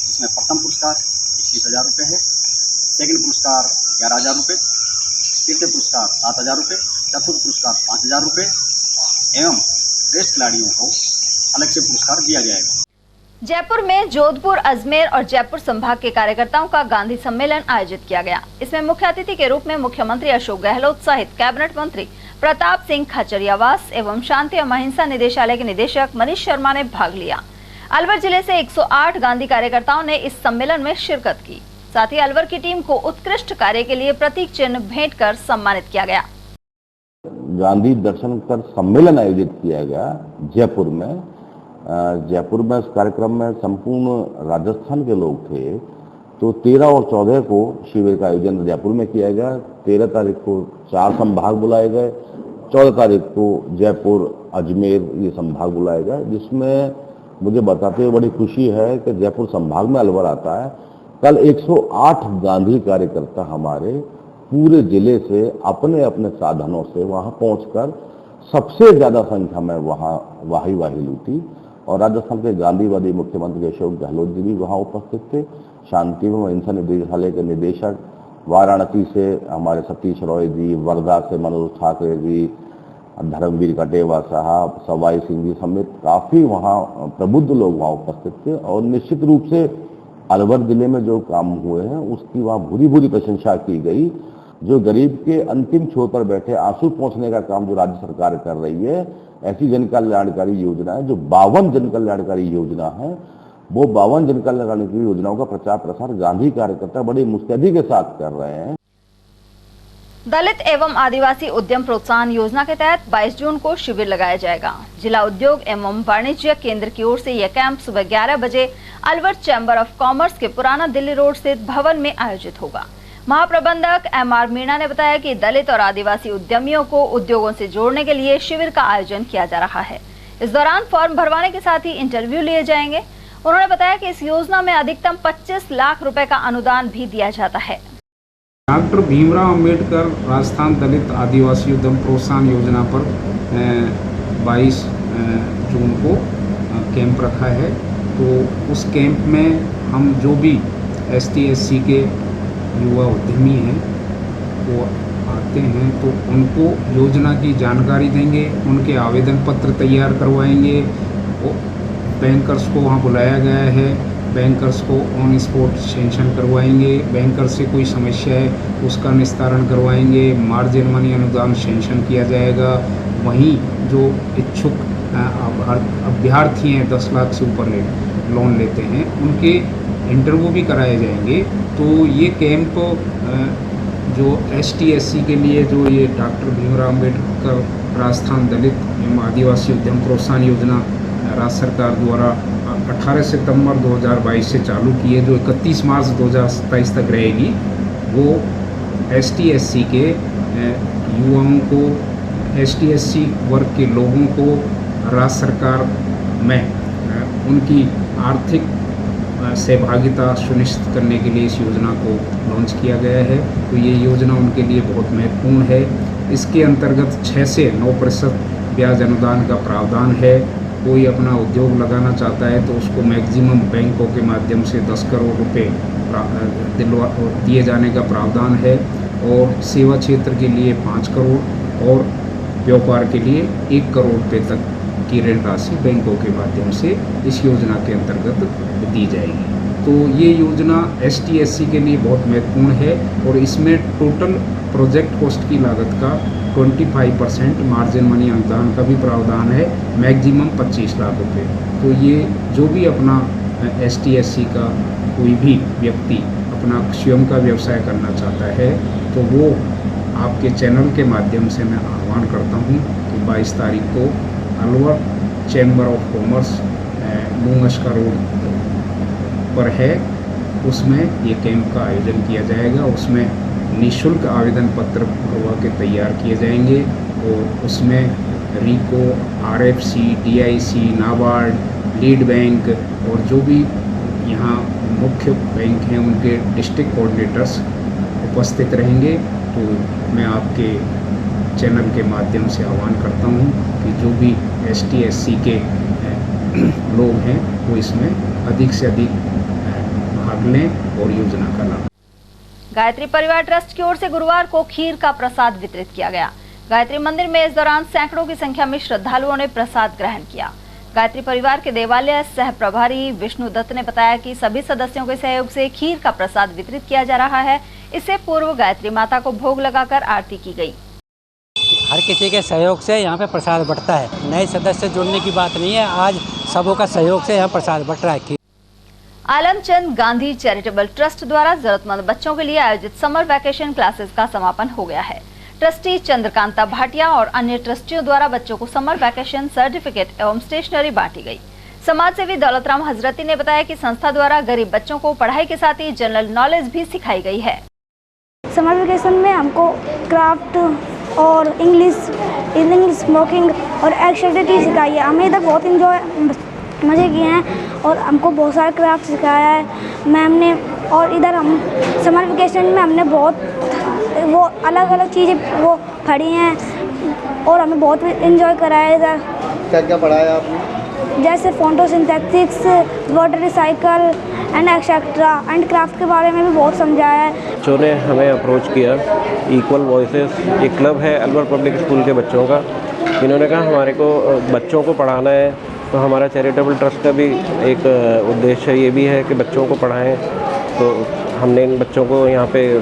इसमें प्रथम पुरस्कार 21,000 रुपये है, सेकंड पुरस्कार 11,000 रुपये, तृतीय पुरस्कार 7,000 रुपये, चतुर्थ पुरस्कार 5,000 रुपये एवं श्रेष्ठ खिलाड़ियों को अलग से पुरस्कार दिया जाएगा। जयपुर में जोधपुर, अजमेर और जयपुर संभाग के कार्यकर्ताओं का गांधी सम्मेलन आयोजित किया गया। इसमें मुख्य अतिथि के रूप में मुख्यमंत्री अशोक गहलोत सहित कैबिनेट मंत्री प्रताप सिंह खचरियावास एवं शांति एवं अहिंसा निदेशालय के निदेशक मनीष शर्मा ने भाग लिया। अलवर जिले से 108 गांधी कार्यकर्ताओं ने इस सम्मेलन में शिरकत की। साथ ही अलवर की टीम को उत्कृष्ट कार्य के लिए प्रतीक चिन्ह भेंट कर सम्मानित किया गया। गांधी दर्शन कर सम्मेलन आयोजित किया गया जयपुर में। जयपुर में इस कार्यक्रम में संपूर्ण राजस्थान के लोग थे। तो 13 और 14 को शिविर का आयोजन जयपुर में किया गया। 13 तारीख को 4 संभाग बुलाए गए, 14 तारीख को जयपुर, अजमेर ये संभाग बुलाए गए, जिसमें मुझे बताते हुए बड़ी खुशी है कि जयपुर संभाग में अलवर आता है। कल 108 गांधी कार्यकर्ता हमारे पूरे जिले से अपने अपने साधनों से वहां पहुंचकर सबसे ज्यादा संख्या में वहां वाही लूटी और राजस्थान के गांधीवादी मुख्यमंत्री अशोक गहलोत जी भी वहां उपस्थित थे। शांति एवं अहिंसा निदेशालय के निदेशक, वाराणसी से हमारे सतीश रॉय जी, वर्धा से मनोज ठाकरे जी, धर्मवीर कटेवा साहब, सवाई सिंह जी समेत काफी वहाँ प्रबुद्ध लोग वहाँ उपस्थित थे और निश्चित रूप से अलवर जिले में जो काम हुए हैं उसकी वहाँ भूरी भूरी प्रशंसा की गई। जो गरीब के अंतिम छोर पर बैठे आंसू पहुंचने का काम जो राज्य सरकार कर रही है, ऐसी जन कल्याणकारी योजना है, जो 52 जन कल्याणकारी योजना है, वो 52 जन कल्याणकारी योजनाओं का प्रचार प्रसार गांधी कार्यकर्ता बड़ी मुस्तैदी के साथ कर रहे हैं। दलित एवं आदिवासी उद्यम प्रोत्साहन योजना के तहत 22 जून को शिविर लगाया जाएगा। जिला उद्योग एवं वाणिज्य केंद्र की ओर से यह कैंप सुबह 11 बजे अलवर चैम्बर ऑफ कॉमर्स के पुराना दिल्ली रोड स्थित भवन में आयोजित होगा। महाप्रबंधक MR मीणा ने बताया कि दलित और आदिवासी उद्यमियों को उद्योगों से जोड़ने के लिए शिविर का आयोजन किया जा रहा है। इस दौरान फॉर्म भरवाने के साथ ही इंटरव्यू लिए जाएंगे। उन्होंने बताया कि इस योजना में अधिकतम 25 लाख रुपए का अनुदान भी दिया जाता है। डॉक्टर भीमराव अंबेडकर राजस्थान दलित आदिवासी उद्यम प्रोत्साहन योजना पर 22 जून को कैंप रखा है। तो उस कैंप में हम जो भी ST/SC के युवा उद्यमी हैं वो आते हैं तो उनको योजना की जानकारी देंगे, उनके आवेदन पत्र तैयार करवाएंगे। बैंकर्स को वहाँ बुलाया गया है, बैंकर्स को ऑन स्पॉट सेंक्शन करवाएंगे। बैंकर से कोई समस्या है उसका निस्तारण करवाएंगे। मार्जिन मनी अनुदान सेंक्शन किया जाएगा। वहीं जो इच्छुक अभ्यर्थी हैं 10 लाख से ऊपर लोन लेते हैं उनके इंटरव्यू भी कराए जाएंगे। तो ये कैंप जो ST/SC के लिए जो ये डॉक्टर भीमराव अंबेडकर राजस्थान दलित एवं आदिवासी उद्यम प्रोत्साहन योजना राज्य सरकार द्वारा 18 सितंबर 2022 से चालू की है, जो 31 मार्च 2027 तक रहेगी, वो ST/SC के युवाओं को, ST/SC वर्ग के लोगों को राज्य सरकार में उनकी आर्थिक सहभागिता सुनिश्चित करने के लिए इस योजना को लॉन्च किया गया है। तो ये योजना उनके लिए बहुत महत्वपूर्ण है। इसके अंतर्गत 6 से 9% ब्याज अनुदान का प्रावधान है। कोई अपना उद्योग लगाना चाहता है तो उसको मैक्सिमम बैंकों के माध्यम से 10 करोड़ रुपए दिए जाने का प्रावधान है और सेवा क्षेत्र के लिए 5 करोड़ और व्यापार के लिए 1 करोड़ रुपये तक की ऋण राशि बैंकों के माध्यम से इस योजना के अंतर्गत दी जाएगी। तो ये योजना ST/SC के लिए बहुत महत्वपूर्ण है और इसमें टोटल प्रोजेक्ट कॉस्ट की लागत का 25% मार्जिन मनी अनुदान का भी प्रावधान है, मैक्सिमम 25 लाख रुपए। तो ये जो भी अपना ST/SC का कोई भी व्यक्ति अपना स्वयं का व्यवसाय करना चाहता है तो वो आपके चैनल के माध्यम से मैं आह्वान करता हूँ कि 22 तारीख को अलवर चैम्बर ऑफ कॉमर्स मूंगशका रोड पर है, उसमें ये कैंप का आयोजन किया जाएगा। उसमें निःशुल्क आवेदन पत्र भरवा के तैयार किए जाएंगे और उसमें RICO, RFC, DIC, NABARD, lead bank और जो भी यहाँ मुख्य बैंक हैं उनके डिस्ट्रिक्ट कोऑर्डिनेटर्स उपस्थित रहेंगे। तो मैं आपके चैनल के माध्यम से आह्वान करता हूँ कि जो भी ST/SC के लोग हैं वो इसमें अधिक से अधिक भाग लें और योजना का लाभ। गायत्री परिवार ट्रस्ट की ओर से गुरुवार को खीर का प्रसाद वितरित किया गया। गायत्री मंदिर में इस दौरान सैकड़ों की संख्या में श्रद्धालुओं ने प्रसाद ग्रहण किया। गायत्री परिवार के देवालय सह प्रभारी विष्णु दत्त ने बताया कि सभी सदस्यों के सहयोग से खीर का प्रसाद वितरित किया जा रहा है। इससे पूर्व गायत्री माता को भोग लगाकर आरती की गई। हर किसी के सहयोग से यहाँ पे प्रसाद बंटता है, नए सदस्य जुड़ने की बात नहीं है। आज सबों का सहयोग से यहाँ प्रसाद बंट रहा है। आलमचंद गांधी चैरिटेबल ट्रस्ट द्वारा जरूरतमंद बच्चों के लिए आयोजित समर वैकेशन क्लासेस का समापन हो गया है। ट्रस्टी चंद्रकांता भाटिया और अन्य ट्रस्टियों द्वारा बच्चों को समर वैकेशन सर्टिफिकेट एवं स्टेशनरी बांटी गई। समाज सेवी दौलतराम हजरती ने बताया कि संस्था द्वारा गरीब बच्चों को पढ़ाई के साथ ही जनरल नॉलेज भी सिखाई गई है। समर वेकेशन में हमको क्राफ्ट और इंग्लिश स्मोकिंग और एक्टिविटी सिखाई है। हमें इधर बहुत मज़े किए हैं और हमको बहुत सारे क्राफ्ट सिखाया है मैम ने। और इधर हम समर वेकेशन में हमने बहुत वो अलग अलग चीज़ें वो पढ़ी हैं और हमें बहुत इन्जॉय कराया इधर। क्या क्या पढ़ाया आपने? जैसे photosynthesis, water recycle and etcetera and craft के बारे में भी बहुत समझाया है। बच्चों ने हमें अप्रोच किया। इक्वल वॉइसेस एक क्लब है अलवर पब्लिक स्कूल के बच्चों का, इन्होंने कहा हमारे को बच्चों को पढ़ाना है, तो हमारा चैरिटेबल ट्रस्ट का भी एक उद्देश्य ये भी है कि बच्चों को पढ़ाएं। तो हमने इन बच्चों को यहाँ पे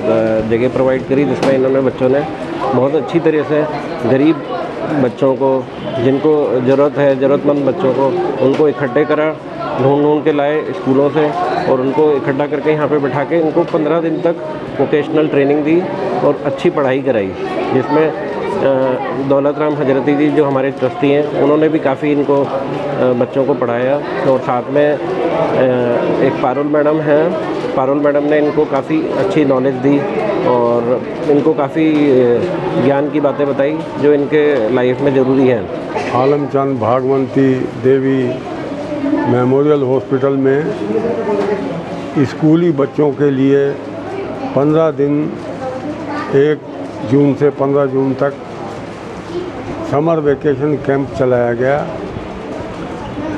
जगह प्रोवाइड करी, जिसमें इन्होंने बच्चों ने बहुत अच्छी तरह से गरीब बच्चों को, जिनको ज़रूरत है, ज़रूरतमंद बच्चों को, उनको इकट्ठे करा, ढूंढ के लाए स्कूलों से और उनको इकट्ठा करके यहाँ पे बिठा के इनको 15 दिन तक वोकेशनल ट्रेनिंग दी और अच्छी पढ़ाई कराई, जिसमें दौलत राम हजरती जी जो हमारे ट्रस्टी हैं उन्होंने भी काफ़ी इनको बच्चों को पढ़ाया। और साथ में एक पारुल मैडम हैं, पारुल मैडम ने इनको काफ़ी अच्छी नॉलेज दी और इनको काफ़ी ज्ञान की बातें बताई जो इनके लाइफ में ज़रूरी हैं। आलमचंद भागवंती देवी मेमोरियल हॉस्पिटल में स्कूली बच्चों के लिए 15 दिन 1 जून से 15 जून तक समर वेकेशन कैंप चलाया गया।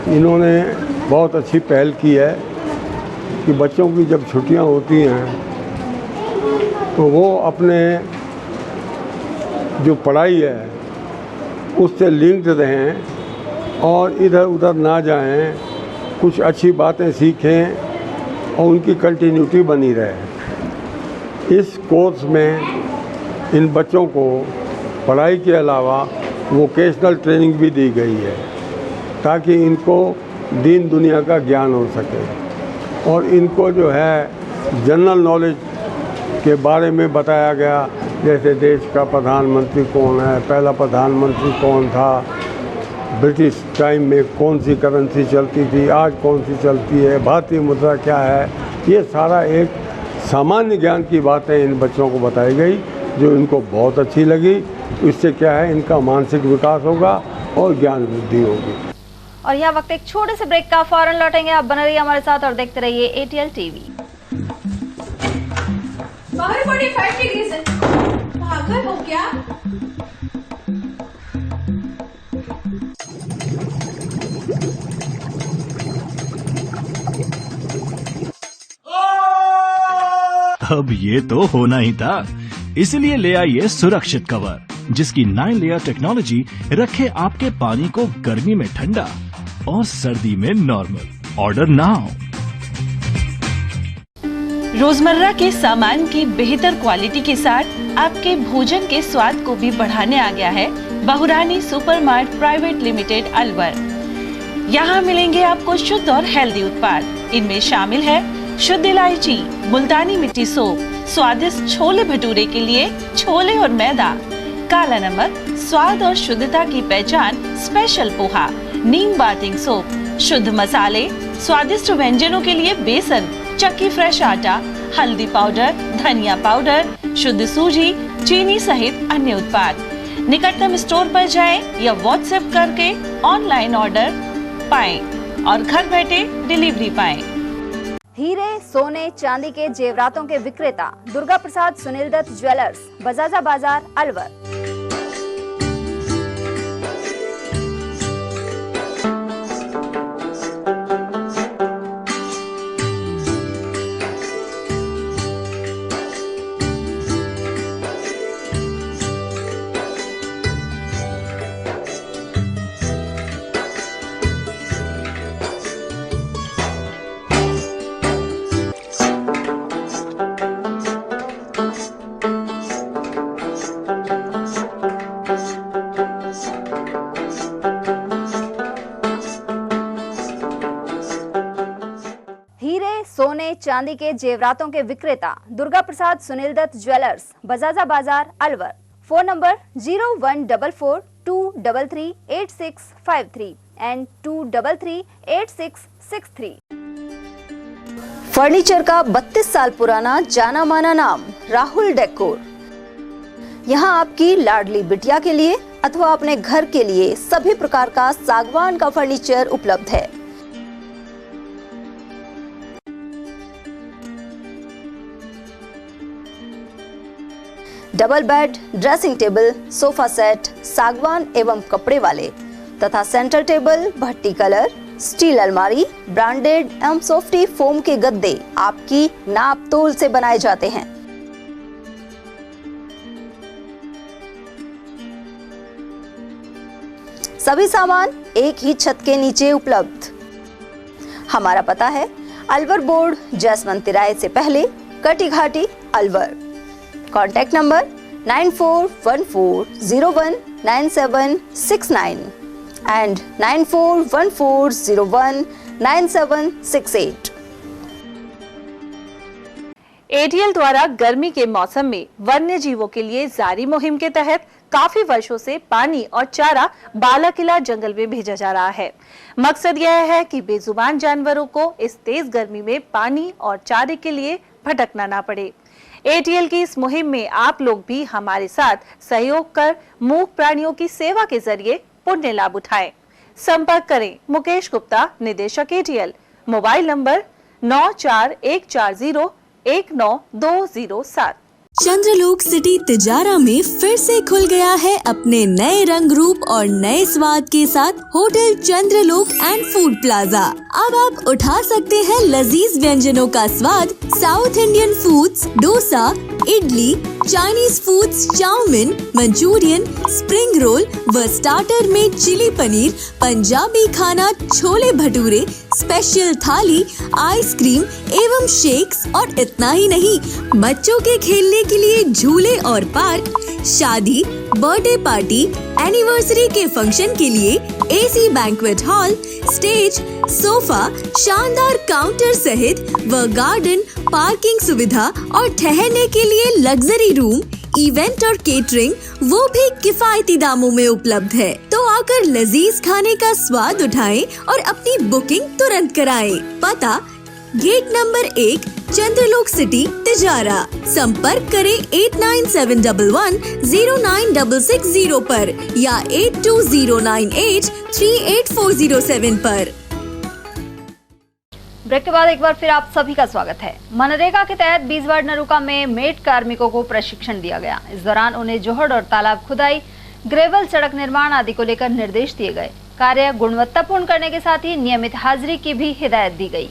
इन्होंने बहुत अच्छी पहल की है कि बच्चों की जब छुट्टियां होती हैं तो वो अपने जो पढ़ाई है उससे लिंक्ड रहें और इधर उधर ना जाएं, कुछ अच्छी बातें सीखें और उनकी कंटिन्यूटी बनी रहे। इस कोर्स में इन बच्चों को पढ़ाई के अलावा वोकेशनल ट्रेनिंग भी दी गई है ताकि इनको दीन दुनिया का ज्ञान हो सके और इनको जो है जनरल नॉलेज के बारे में बताया गया, जैसे देश का प्रधानमंत्री कौन है, पहला प्रधानमंत्री कौन था, ब्रिटिश टाइम में कौन सी करेंसी चलती थी, आज कौन सी चलती है, भारतीय मुद्रा क्या है। ये सारा एक सामान्य ज्ञान की बातें इन बच्चों को बताई गई जो इनको बहुत अच्छी लगी। इससे क्या है, इनका मानसिक विकास होगा और ज्ञान वृद्धि होगी। और यहाँ वक्त एक छोटे से ब्रेक का, फौरन लौटेंगे। आप बने रहिए हमारे साथ और देखते रहिए एटीएल टीवी। बाहर 45 डिग्री से पागल हो क्या? अब ये तो होना ही था, इसलिए ले आइए सुरक्षित कवर, जिसकी 9 लेयर टेक्नोलॉजी रखे आपके पानी को गर्मी में ठंडा और सर्दी में नॉर्मल। Order now. रोजमर्रा के सामान की बेहतर क्वालिटी के साथ आपके भोजन के स्वाद को भी बढ़ाने आ गया है बहुरानी सुपरमार्ट प्राइवेट लिमिटेड अलवर। यहाँ मिलेंगे आपको शुद्ध और हेल्दी उत्पाद। इनमें शामिल है शुद्ध इलायची, मुल्तानी मिट्टी सोप, स्वादिष्ट छोले भटूरे के लिए छोले और मैदा, काला नमक, स्वाद और शुद्धता की पहचान स्पेशल पोहा, नीम बाथिंग सोप, शुद्ध मसाले, स्वादिष्ट व्यंजनों के लिए बेसन, चक्की फ्रेश आटा, हल्दी पाउडर, धनिया पाउडर, शुद्ध सूजी, चीनी सहित अन्य उत्पाद। निकटतम स्टोर पर जाएं या व्हाट्सएप करके ऑनलाइन ऑर्डर पाएं और घर बैठे डिलीवरी पाएं। हीरे, सोने, चांदी के जेवरातों के विक्रेता दुर्गा प्रसाद सुनील दत्त ज्वेलर्स, बजाजा बाजार, अलवर। सोने चांदी के जेवरातों के विक्रेता दुर्गा प्रसाद सुनील दत्त ज्वेलर्स, बजाजा बाजार, Alwar. Phone number 0144233863 and 2338663। Furniture का 32 साल पुराना जाना माना नाम राहुल डेकोर। यहाँ आपकी लाडली बिटिया के लिए अथवा अपने घर के लिए सभी प्रकार का सागवान का फर्नीचर उपलब्ध है। Double bed, dressing table, sofa set सागवान एवं कपड़े वाले तथा सेंटर टेबल, भट्टी कलर, स्टील अलमारी, ब्रांडेड एवं सॉफ्टी फोम के गद्दे आपकी नाप तोल से बनाए जाते हैं। सभी सामान एक ही छत के नीचे उपलब्ध। हमारा पता है अलवर बोर्ड, जसवंत तिराहे से पहले, Kati Ghati, Alwar. Contact number 9414019769 and 9414019768। ATL द्वारा गर्मी के मौसम में वन्य जीवों के लिए जारी मुहिम के तहत काफी वर्षों से पानी और चारा बालाकिला जंगल में भेजा जा रहा है। मकसद यह है कि बेजुबान जानवरों को इस तेज गर्मी में पानी और चारे के लिए भटकना ना पड़े। एटीएल की इस मुहिम में आप लोग भी हमारे साथ सहयोग कर मूक प्राणियों की सेवा के जरिए पुण्य लाभ उठाएं। संपर्क करें मुकेश गुप्ता, निदेशक एटीएल, मोबाइल नंबर 9414019207। चंद्रलोक सिटी तिजारा में फिर से खुल गया है अपने नए रंग रूप और नए स्वाद के साथ hotel Chandralok and food plaza. अब आप उठा सकते हैं लजीज व्यंजनों का स्वाद। South Indian foods, dosa, idli, Chinese foods, chow mein, Manchurian, spring roll व स्टार्टर में चिली पनीर, पंजाबी खाना, छोले भटूरे, स्पेशल थाली, आइसक्रीम एवं शेक्स और इतना ही नहीं, बच्चों के खेलने के लिए झूले और पार्क, शादी, बर्थडे पार्टी, एनिवर्सरी के फंक्शन के लिए AC banquet hall, stage, sofa, शानदार काउंटर सहित व गार्डन, पार्किंग सुविधा और ठहरने के लिए लग्जरी रूम, इवेंट और केटरिंग वो भी किफायती दामों में उपलब्ध है। तो आकर लजीज खाने का स्वाद उठाएं और अपनी बुकिंग तुरंत कराएं। पता गेट नंबर 1, चंद्रलोक सिटी, तिजारा। संपर्क करें 8971109660 पर या 8209838407 पर। ब्रेक के बाद एक बार फिर आप सभी का स्वागत है। मनरेगा के तहत बीसवाड़ नरुका में मेट कार्मिकों को प्रशिक्षण दिया गया। इस दौरान उन्हें जोहड़ और तालाब खुदाई, ग्रेवल सड़क निर्माण आदि को लेकर निर्देश दिए गए। कार्य गुणवत्तापूर्ण करने के साथ ही नियमित हाजिरी की भी हिदायत दी गई।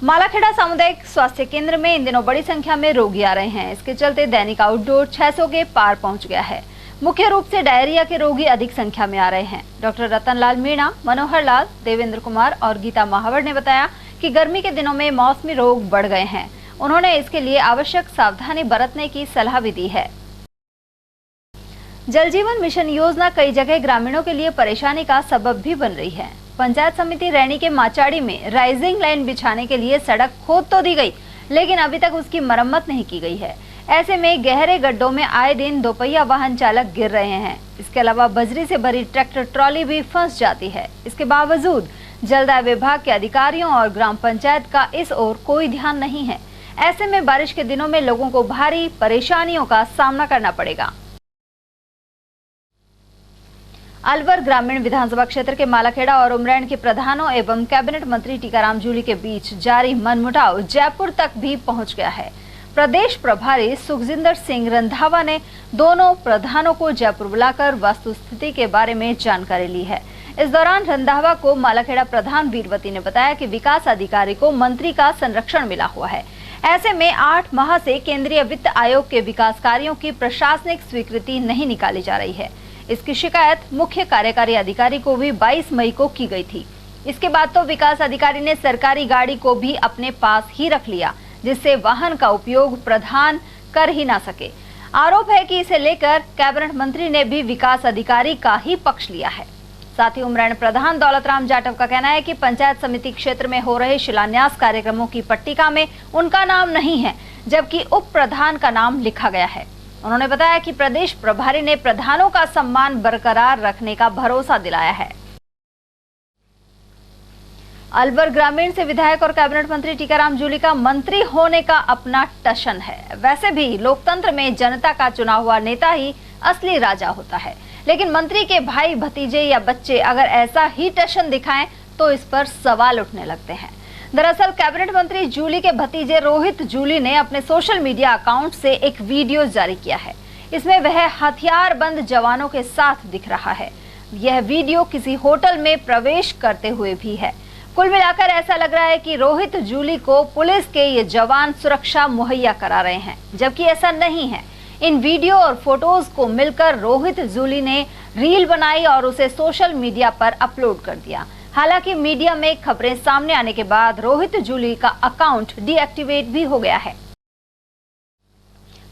मालाखेड़ा सामुदायिक स्वास्थ्य केंद्र में इन दिनों बड़ी संख्या में रोगी आ रहे हैं। इसके चलते दैनिक आउटडोर 600 के पार पहुंच गया है। मुख्य रूप से डायरिया के रोगी अधिक संख्या में आ रहे हैं। डॉक्टर रतनलाल मीणा, मनोहर लाल, देवेंद्र कुमार और गीता महावर ने बताया कि गर्मी के दिनों में मौसमी रोग बढ़ गए हैं। उन्होंने इसके लिए आवश्यक सावधानी बरतने की सलाह भी दी है। जल जीवन मिशन योजना कई जगह ग्रामीणों के लिए परेशानी का सबब भी बन रही है। पंचायत समिति रैनी के माचाड़ी में राइजिंग लाइन बिछाने के लिए सड़क खोद तो दी गई, लेकिन अभी तक उसकी मरम्मत नहीं की गई है। ऐसे में गहरे गड्ढों में आए दिन दोपहिया वाहन चालक गिर रहे हैं। इसके अलावा बजरी से भरी ट्रैक्टर ट्रॉली भी फंस जाती है। इसके बावजूद जलदाय विभाग के अधिकारियों और ग्राम पंचायत का इस ओर कोई ध्यान नहीं है। ऐसे में बारिश के दिनों में लोगों को भारी परेशानियों का सामना करना पड़ेगा। अलवर ग्रामीण विधानसभा क्षेत्र के मालाखेड़ा और उमरैन के प्रधानों एवं कैबिनेट मंत्री टीकाराम जूली के बीच जारी मनमुटाव जयपुर तक भी पहुंच गया है। प्रदेश प्रभारी सुखजिंदर सिंह रंधावा ने दोनों प्रधानों को जयपुर बुलाकर वस्तुस्थिति के बारे में जानकारी ली है। इस दौरान रंधावा को मालाखेड़ा प्रधान वीरवती ने बताया कि विकास अधिकारी को मंत्री का संरक्षण मिला हुआ है। ऐसे में 8 माह से केंद्रीय वित्त आयोग के विकास कार्यों की प्रशासनिक स्वीकृति नहीं निकाली जा रही है। इसकी शिकायत मुख्य कार्यकारी अधिकारी को भी 22 मई को की गई थी। इसके बाद तो विकास अधिकारी ने सरकारी गाड़ी को भी अपने पास ही रख लिया, जिससे वाहन का उपयोग प्रधान कर ही ना सके। आरोप है कि इसे लेकर कैबिनेट मंत्री ने भी विकास अधिकारी का ही पक्ष लिया है। साथ ही उमरैन प्रधान दौलतराम जाटव का कहना है कि पंचायत समिति क्षेत्र में हो रहे शिलान्यास कार्यक्रमों की पट्टिका में उनका नाम नहीं है, जबकि उप प्रधान का नाम लिखा गया है। उन्होंने बताया कि प्रदेश प्रभारी ने प्रधानों का सम्मान बरकरार रखने का भरोसा दिलाया है। अलवर ग्रामीण से विधायक और कैबिनेट मंत्री टीकाराम जूली का मंत्री होने का अपना टशन है। वैसे भी लोकतंत्र में जनता का चुना हुआ नेता ही असली राजा होता है, लेकिन मंत्री के भाई भतीजे या बच्चे अगर ऐसा ही टशन दिखाएं तो इस पर सवाल उठने लगते हैं। दरअसल कैबिनेट मंत्री जूली के भतीजे रोहित जूली ने अपने सोशल मीडिया अकाउंट से एक वीडियो जारी किया है। इसमें वह हथियारबंद जवानों के साथ दिख रहा है। यह वीडियो किसी होटल में प्रवेश करते हुए भी है। कुल मिलाकर ऐसा लग रहा है कि रोहित जूली को पुलिस के ये जवान सुरक्षा मुहैया करा रहे हैं, जबकि ऐसा नहीं है। इन वीडियो और फोटोज को मिलकर रोहित जूली ने रील बनाई और उसे सोशल मीडिया पर अपलोड कर दिया। हालांकि मीडिया में खबरें सामने आने के बाद रोहित जूली का अकाउंट डीएक्टिवेट भी हो गया है।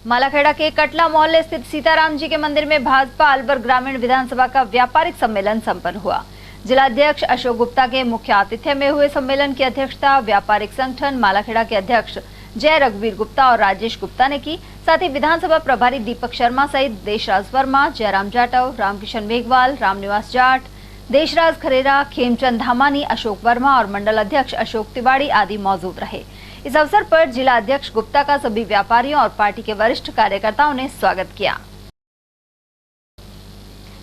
मालाखेड़ा के कटला मोहल्ले स्थित सीताराम जी के मंदिर में भाजपा अलवर ग्रामीण विधानसभा का व्यापारिक सम्मेलन संपन्न हुआ। जिलाध्यक्ष अशोक गुप्ता के मुख्य आतिथ्य में हुए सम्मेलन की अध्यक्षता व्यापारिक संगठन मालाखेड़ा के अध्यक्ष जय रघुवीर गुप्ता और राजेश गुप्ता ने की। साथ ही विधानसभा प्रभारी दीपक शर्मा सहित देशराज वर्मा, जयराम जाटव, रामकिशन मेघवाल, रामनिवास जाट, देशराज खरेरा, खेमचंद धामानी, अशोक वर्मा और मंडल अध्यक्ष अशोक तिवाड़ी आदि मौजूद रहे। इस अवसर पर जिला अध्यक्ष गुप्ता का सभी व्यापारियों और पार्टी के वरिष्ठ कार्यकर्ताओं ने स्वागत किया।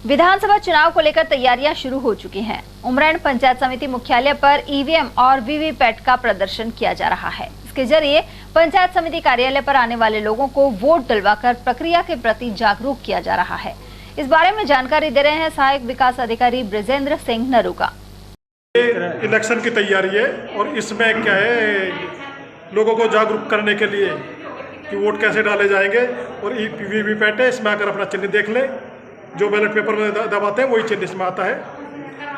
विधानसभा चुनाव को लेकर तैयारियां शुरू हो चुकी हैं। उमरैन पंचायत समिति मुख्यालय पर ईवीएम और वीवीपैट का प्रदर्शन किया जा रहा है। इसके जरिए पंचायत समिति कार्यालय पर आने वाले लोगों को वोट डलवाकर प्रक्रिया के प्रति जागरूक किया जा रहा है। इस बारे में जानकारी दे रहे हैं सहायक विकास अधिकारी ब्रजेंद्र सिंह नरूका। इलेक्शन की तैयारी है और इसमें क्या है, लोगों को जागरूक करने के लिए कि वोट कैसे डाले जाएंगे और वीवीपैट है, इसमें आकर अपना चिन्ह देख लें। जो बैलेट पेपर में दबाते हैं वही चिन्ह इसमें आता है।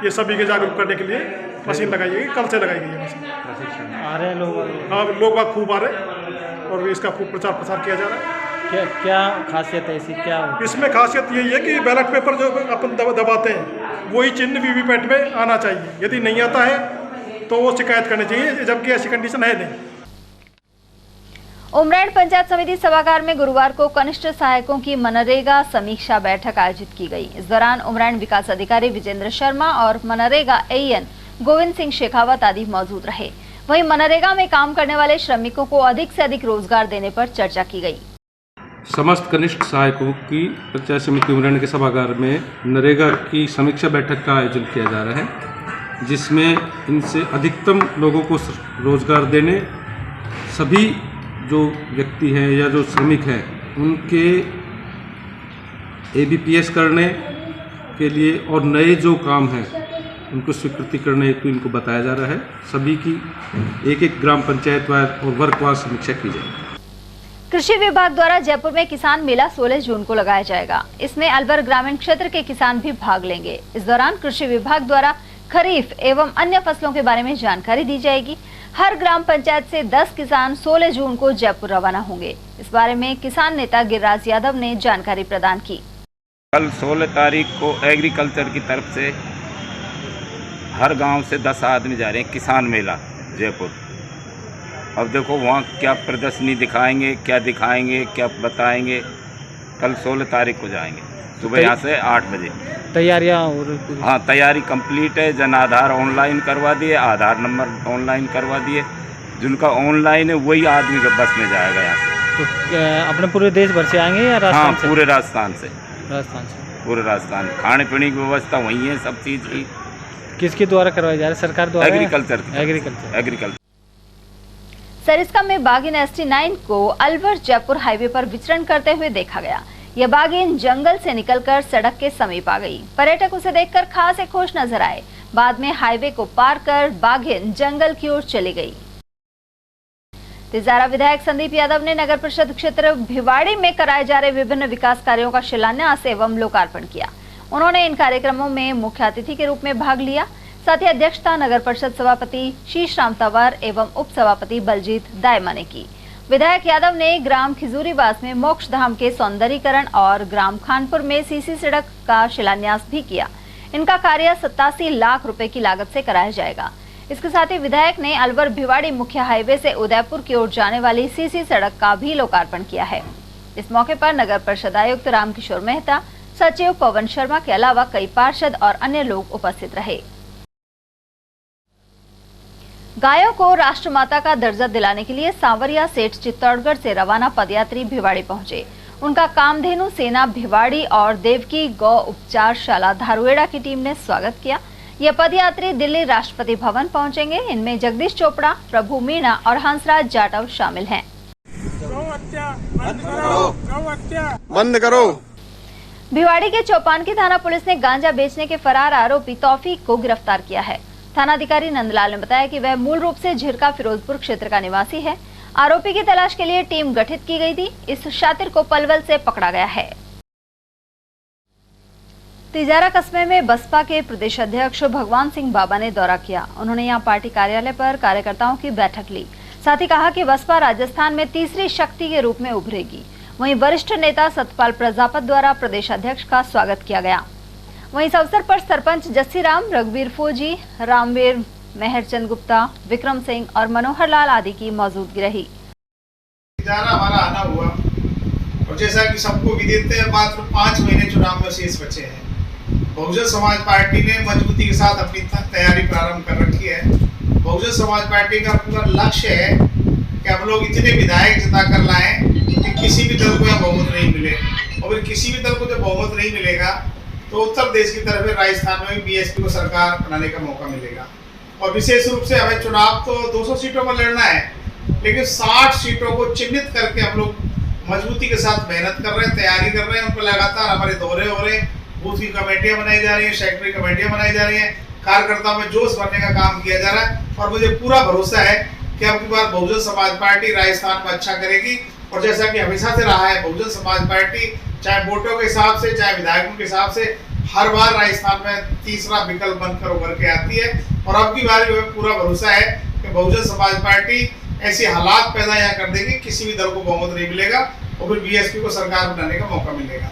ये सभी के जागरूक करने के लिए मशीन लगाई गई, कल से लगाई गई है मशीन। आ रहे हैं लोग? हाँ, लोग बाग खूब आ रहे और इसका खूब प्रचार प्रसार किया जा रहा है। क्या खासियत है इसकी? क्या इसमें खासियत यही है कि बैलेट पेपर जो अपन दबाते हैं वही चिन्ह वीवीपैट में आना चाहिए। यदि नहीं आता है तो वो शिकायत करनी चाहिए, जबकि ऐसी कंडीशन है नहीं। उमरैन पंचायत समिति सभागार में गुरुवार को कनिष्ठ सहायकों की मनरेगा समीक्षा बैठक आयोजित की गई। इस दौरान उमरैन विकास अधिकारी विजेंद्र शर्मा और मनरेगा एएन गोविंद सिंह शेखावत आदि मौजूद रहे। वहीं मनरेगा में काम करने वाले श्रमिकों को अधिक से अधिक रोजगार देने पर चर्चा की गई। समस्त कनिष्ठ सहायकों की पंचायत समिति उमरैन के सभागार में नरेगा की समीक्षा बैठक का आयोजन किया जा रहा है, जिसमें इनसे अधिकतम लोगों को रोजगार देने, सभी जो व्यक्ति हैं या जो श्रमिक हैं उनके एबीपीएस करने के लिए और नए जो काम हैं उनको स्वीकृति करने हेतु इनको बताया जा रहा है। सभी की एक एक ग्राम पंचायत वार और वर्गवार समीक्षा की जाएगी। कृषि विभाग द्वारा जयपुर में किसान मेला 16 जून को लगाया जाएगा। इसमें अलवर ग्रामीण क्षेत्र के किसान भी भाग लेंगे। इस दौरान कृषि विभाग द्वारा खरीफ एवं अन्य फसलों के बारे में जानकारी दी जाएगी। हर ग्राम पंचायत से 10 किसान 16 जून को जयपुर रवाना होंगे। इस बारे में किसान नेता गिरिराज यादव ने जानकारी प्रदान की। कल 16 तारीख को एग्रीकल्चर की तरफ से हर गांव से 10 आदमी जा रहे हैं किसान मेला जयपुर। अब देखो वहाँ क्या प्रदर्शनी दिखाएंगे, क्या बताएंगे। कल 16 तारीख को जाएंगे सुबह यहाँ से 8 बजे। तैयारियाँ? हाँ, तैयारी कंप्लीट है। जन आधार ऑनलाइन करवा दिए, आधार नंबर ऑनलाइन करवा दिए। जिनका ऑनलाइन है वही आदमी बस में जाएगा यहाँ से। तो अपने पूरे देश भर से आएंगे या राजस्थान से? पूरे राजस्थान से। पूरे राजस्थान। खाने पीने की व्यवस्था वही है, सब चीज़ की। किसके द्वारा करवाई जा रही है? सरकार द्वारा? एग्रीकल्चर। सरिस्का में बाघिन ST9 को अलवर जयपुर हाईवे पर विचरण करते हुए देखा गया। यह बाघिन जंगल से निकलकर सड़क के समीप आ गई। पर्यटक उसे देखकर खासे खुश नजर आए। बाद में हाईवे को पार कर बाघिन जंगल की ओर चली गई। तिजारा विधायक संदीप यादव ने नगर परिषद क्षेत्र भिवाड़ी में कराए जा रहे विभिन्न विकास कार्यों का शिलान्यास एवं लोकार्पण किया। उन्होंने इन कार्यक्रमों में मुख्य अतिथि के रूप में भाग लिया। साथ ही अध्यक्षता नगर परिषद सभापति शीश राम तंवर एवं उप सभापति बलजीत दायमा ने की। विधायक यादव ने ग्राम खिजूरीवास में मोक्ष धाम के सौंदर्यीकरण और ग्राम खानपुर में सीसी सड़क का शिलान्यास भी किया। इनका कार्य 87 लाख रुपए की लागत से कराया जाएगा। इसके साथ ही विधायक ने अलवर भिवाड़ी मुख्य हाईवे से उदयपुर की ओर जाने वाली सीसी सड़क का भी लोकार्पण किया है। इस मौके पर नगर परिषद आयुक्त रामकिशोर मेहता, सचिव पवन शर्मा के अलावा कई पार्षद और अन्य लोग उपस्थित रहे। गायों को राष्ट्रमाता का दर्जा दिलाने के लिए सांवरिया सेठ चित्तौड़गढ़ से रवाना पदयात्री भिवाड़ी पहुंचे। उनका कामधेनु सेना भिवाड़ी और देवकी गौ उपचारशाला धारुएड़ा की टीम ने स्वागत किया। ये पदयात्री दिल्ली राष्ट्रपति भवन पहुंचेंगे। इनमें जगदीश चोपड़ा, प्रभु मीणा और हंसराज जाटव शामिल हैं। बंद करो। भिवाड़ी के चौपानकी थाना पुलिस ने गांजा बेचने के फरार आरोपी तौफीक को गिरफ्तार किया है। थानाधिकारी नंदलाल ने बताया कि वह मूल रूप से झिरका फिरोजपुर क्षेत्र का निवासी है। आरोपी की तलाश के लिए टीम गठित की गई थी। इस शातिर को पलवल से पकड़ा गया है। तिजारा कस्बे में बसपा के प्रदेश अध्यक्ष भगवान सिंह बाबा ने दौरा किया। उन्होंने यहां पार्टी कार्यालय पर कार्यकर्ताओं की बैठक ली। साथ ही कहा कि बसपा राजस्थान में तीसरी शक्ति के रूप में उभरेगी। वहीं वरिष्ठ नेता सतपाल प्रजापत द्वारा प्रदेश अध्यक्ष का स्वागत किया गया। वहीं इस अवसर पर सरपंच जस्सीराम, रघुवीर फौजी, रामवीर, मेहरचंद गुप्ता, विक्रम सिंह और मनोहर लाल आदि की मौजूदगी रही। तिजारा हमारा आना हुआ और जैसा कि सबको विदित है, मात्र 5 महीने चुनाव में शेष बचे हैं। बहुजन समाज पार्टी ने मजबूती के साथ अपनी तैयारी प्रारंभ कर रखी है। बहुजन समाज पार्टी का पूरा लक्ष्य है कि हम लोग इतने विधायक जिता कर लाएं कि किसी भी दल को यहाँ बहुमत नहीं मिले, और फिर किसी भी दल को जब बहुमत नहीं मिलेगा तो उत्तर प्रदेश की तरफ राजस्थान में बीएसपी को सरकार बनाने का मौका मिलेगा। और विशेष रूप से हमें चुनाव तो 200 सीटों पर लड़ना है, लेकिन 60 सीटों को चिन्हित करके हम लोग मजबूती के साथ मेहनत कर रहे हैं, तैयारी कर रहे हैं। उन पर लगातार हमारे दौरे हो रहे हैं, बूथ की कमेटियां बनाई जा रही हैं, सेक्रेटरी कमेटियां बनाई जा रही हैं, कार्यकर्ताओं में जोश भरने का काम किया जा रहा है। और मुझे पूरा भरोसा है कि अब की बार बहुजन समाज पार्टी राजस्थान में अच्छा करेगी। और जैसा कि हमेशा से रहा है, बहुजन समाज पार्टी चाहे वोटों के हिसाब से, चाहे विधायकों के हिसाब से, हर बार राजस्थान में तीसरा विकल्प बनकर उभर के आती है। और अब की बार हमें पूरा भरोसा है कि बहुजन समाज पार्टी ऐसे हालात पैदा यहाँ कर देगी, किसी भी दल को बहुमत नहीं मिलेगा और फिर बीएसपी को सरकार बनाने का मौका मिलेगा।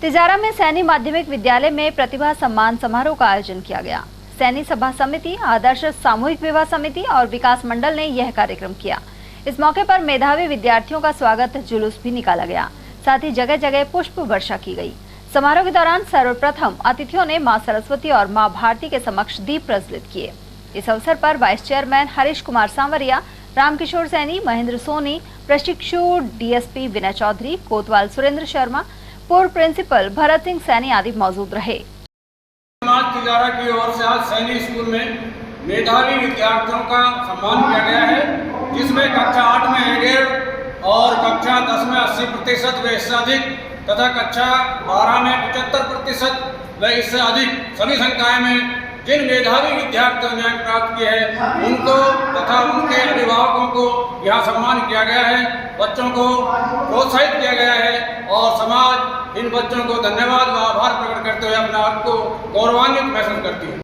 तिजारा में सैनी माध्यमिक विद्यालय में प्रतिभा सम्मान समारोह का आयोजन किया गया। सैनी सभा समिति, आदर्श सामूहिक विवाह समिति और विकास मंडल ने यह कार्यक्रम किया। इस मौके पर मेधावी विद्यार्थियों का स्वागत जुलूस भी निकाला गया। साथ ही जगह जगह पुष्प वर्षा की गई। समारोह के दौरान सर्वप्रथम अतिथियों ने मां सरस्वती और मां भारती के समक्ष दीप प्रज्वलित किए। इस अवसर पर वाइस चेयरमैन हरीश कुमार सांवरिया, रामकिशोर सैनी, महेंद्र सोनी, प्रशिक्षु डीएसपी विनय चौधरी, कोतवाल सुरेंद्र शर्मा, पूर्व प्रिंसिपल भरत सिंह सैनी आदि मौजूद रहे। समाज तिजारा की ओर से आज सैनी स्कूल में मेधावी विद्यार्थियों का सम्मान किया गया है, जिसमें कक्षा 8 में 1.5 और कक्षा 10 में 80% व इससे अधिक तथा कक्षा 12 में 75% व इससे अधिक सभी संकाय में जिन मेधावी विद्यार्थियों ने अंक प्राप्त किए हैं उनको तथा उनके अभिभावकों को यहाँ सम्मान किया गया है। बच्चों को प्रोत्साहित किया गया है और समाज इन बच्चों को धन्यवाद व आभार प्रकट करते हुए अपने आप को गौरवान्वित महसूस करती है।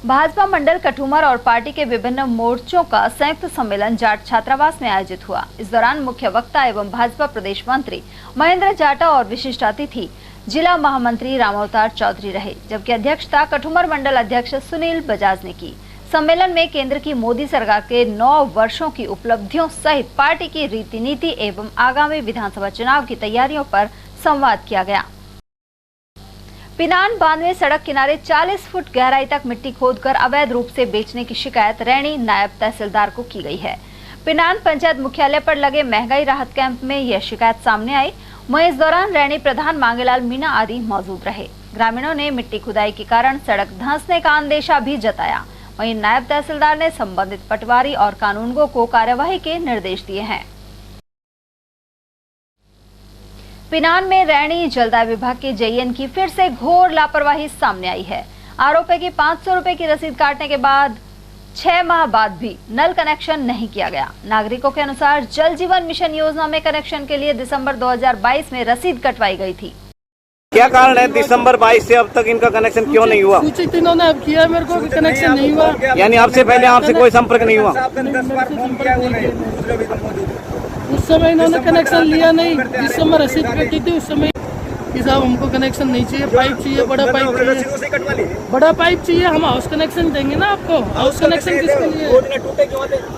भाजपा मंडल कठुमर और पार्टी के विभिन्न मोर्चों का संयुक्त सम्मेलन जाट छात्रावास में आयोजित हुआ। इस दौरान मुख्य वक्ता एवं भाजपा प्रदेश मंत्री महेंद्र जाटा और विशिष्ट अतिथि जिला महामंत्री रामावतार चौधरी रहे, जबकि अध्यक्षता कठुमर मंडल अध्यक्ष सुनील बजाज ने की। सम्मेलन में केंद्र की मोदी सरकार के 9 वर्षों की उपलब्धियों सहित पार्टी की रीति नीति एवं आगामी विधानसभा चुनाव की तैयारियों पर संवाद किया गया। पिनान बांध में सड़क किनारे 40 फुट गहराई तक मिट्टी खोदकर अवैध रूप से बेचने की शिकायत रैणी नायब तहसीलदार को की गई है। पिनान पंचायत मुख्यालय पर लगे महंगाई राहत कैंप में यह शिकायत सामने आई। वहीं इस दौरान रैणी प्रधान मांगेलाल मीणा आदि मौजूद रहे। ग्रामीणों ने मिट्टी खुदाई के कारण सड़क धंसने का अंदेशा भी जताया। वहीं नायब तहसीलदार ने संबंधित पटवारी और कानूनगो को कार्यवाही के निर्देश दिए हैं। पिनान में रैणी जलदाय विभाग के जेईएन की फिर से घोर लापरवाही सामने आई है। आरोप है कि 500 रुपए की रसीद काटने के बाद 6 माह बाद भी नल कनेक्शन नहीं किया गया। नागरिकों के अनुसार जल जीवन मिशन योजना में कनेक्शन के लिए दिसंबर 2022 में रसीद कटवाई गई थी। क्या कारण है दिसंबर 22 से अब तक इनका कनेक्शन क्यों नहीं हुआ? सूचित इन्होंने अब किया मेरे को कि कनेक्शन नहीं हुआ। यानी आपसे पहले आपसे कोई संपर्क नहीं हुआ? उस समय इन्होंने कनेक्शन लिया नहीं, जिस समय रसीद कटी थी उस समय कि साहब हमको कनेक्शन नहीं चाहिए, पाइप चाहिए, बड़ा पाइप चाहिए, बड़ा पाइप चाहिए, हम हाउस कनेक्शन देंगे ना आपको। हाउस कनेक्शन किसके लिए?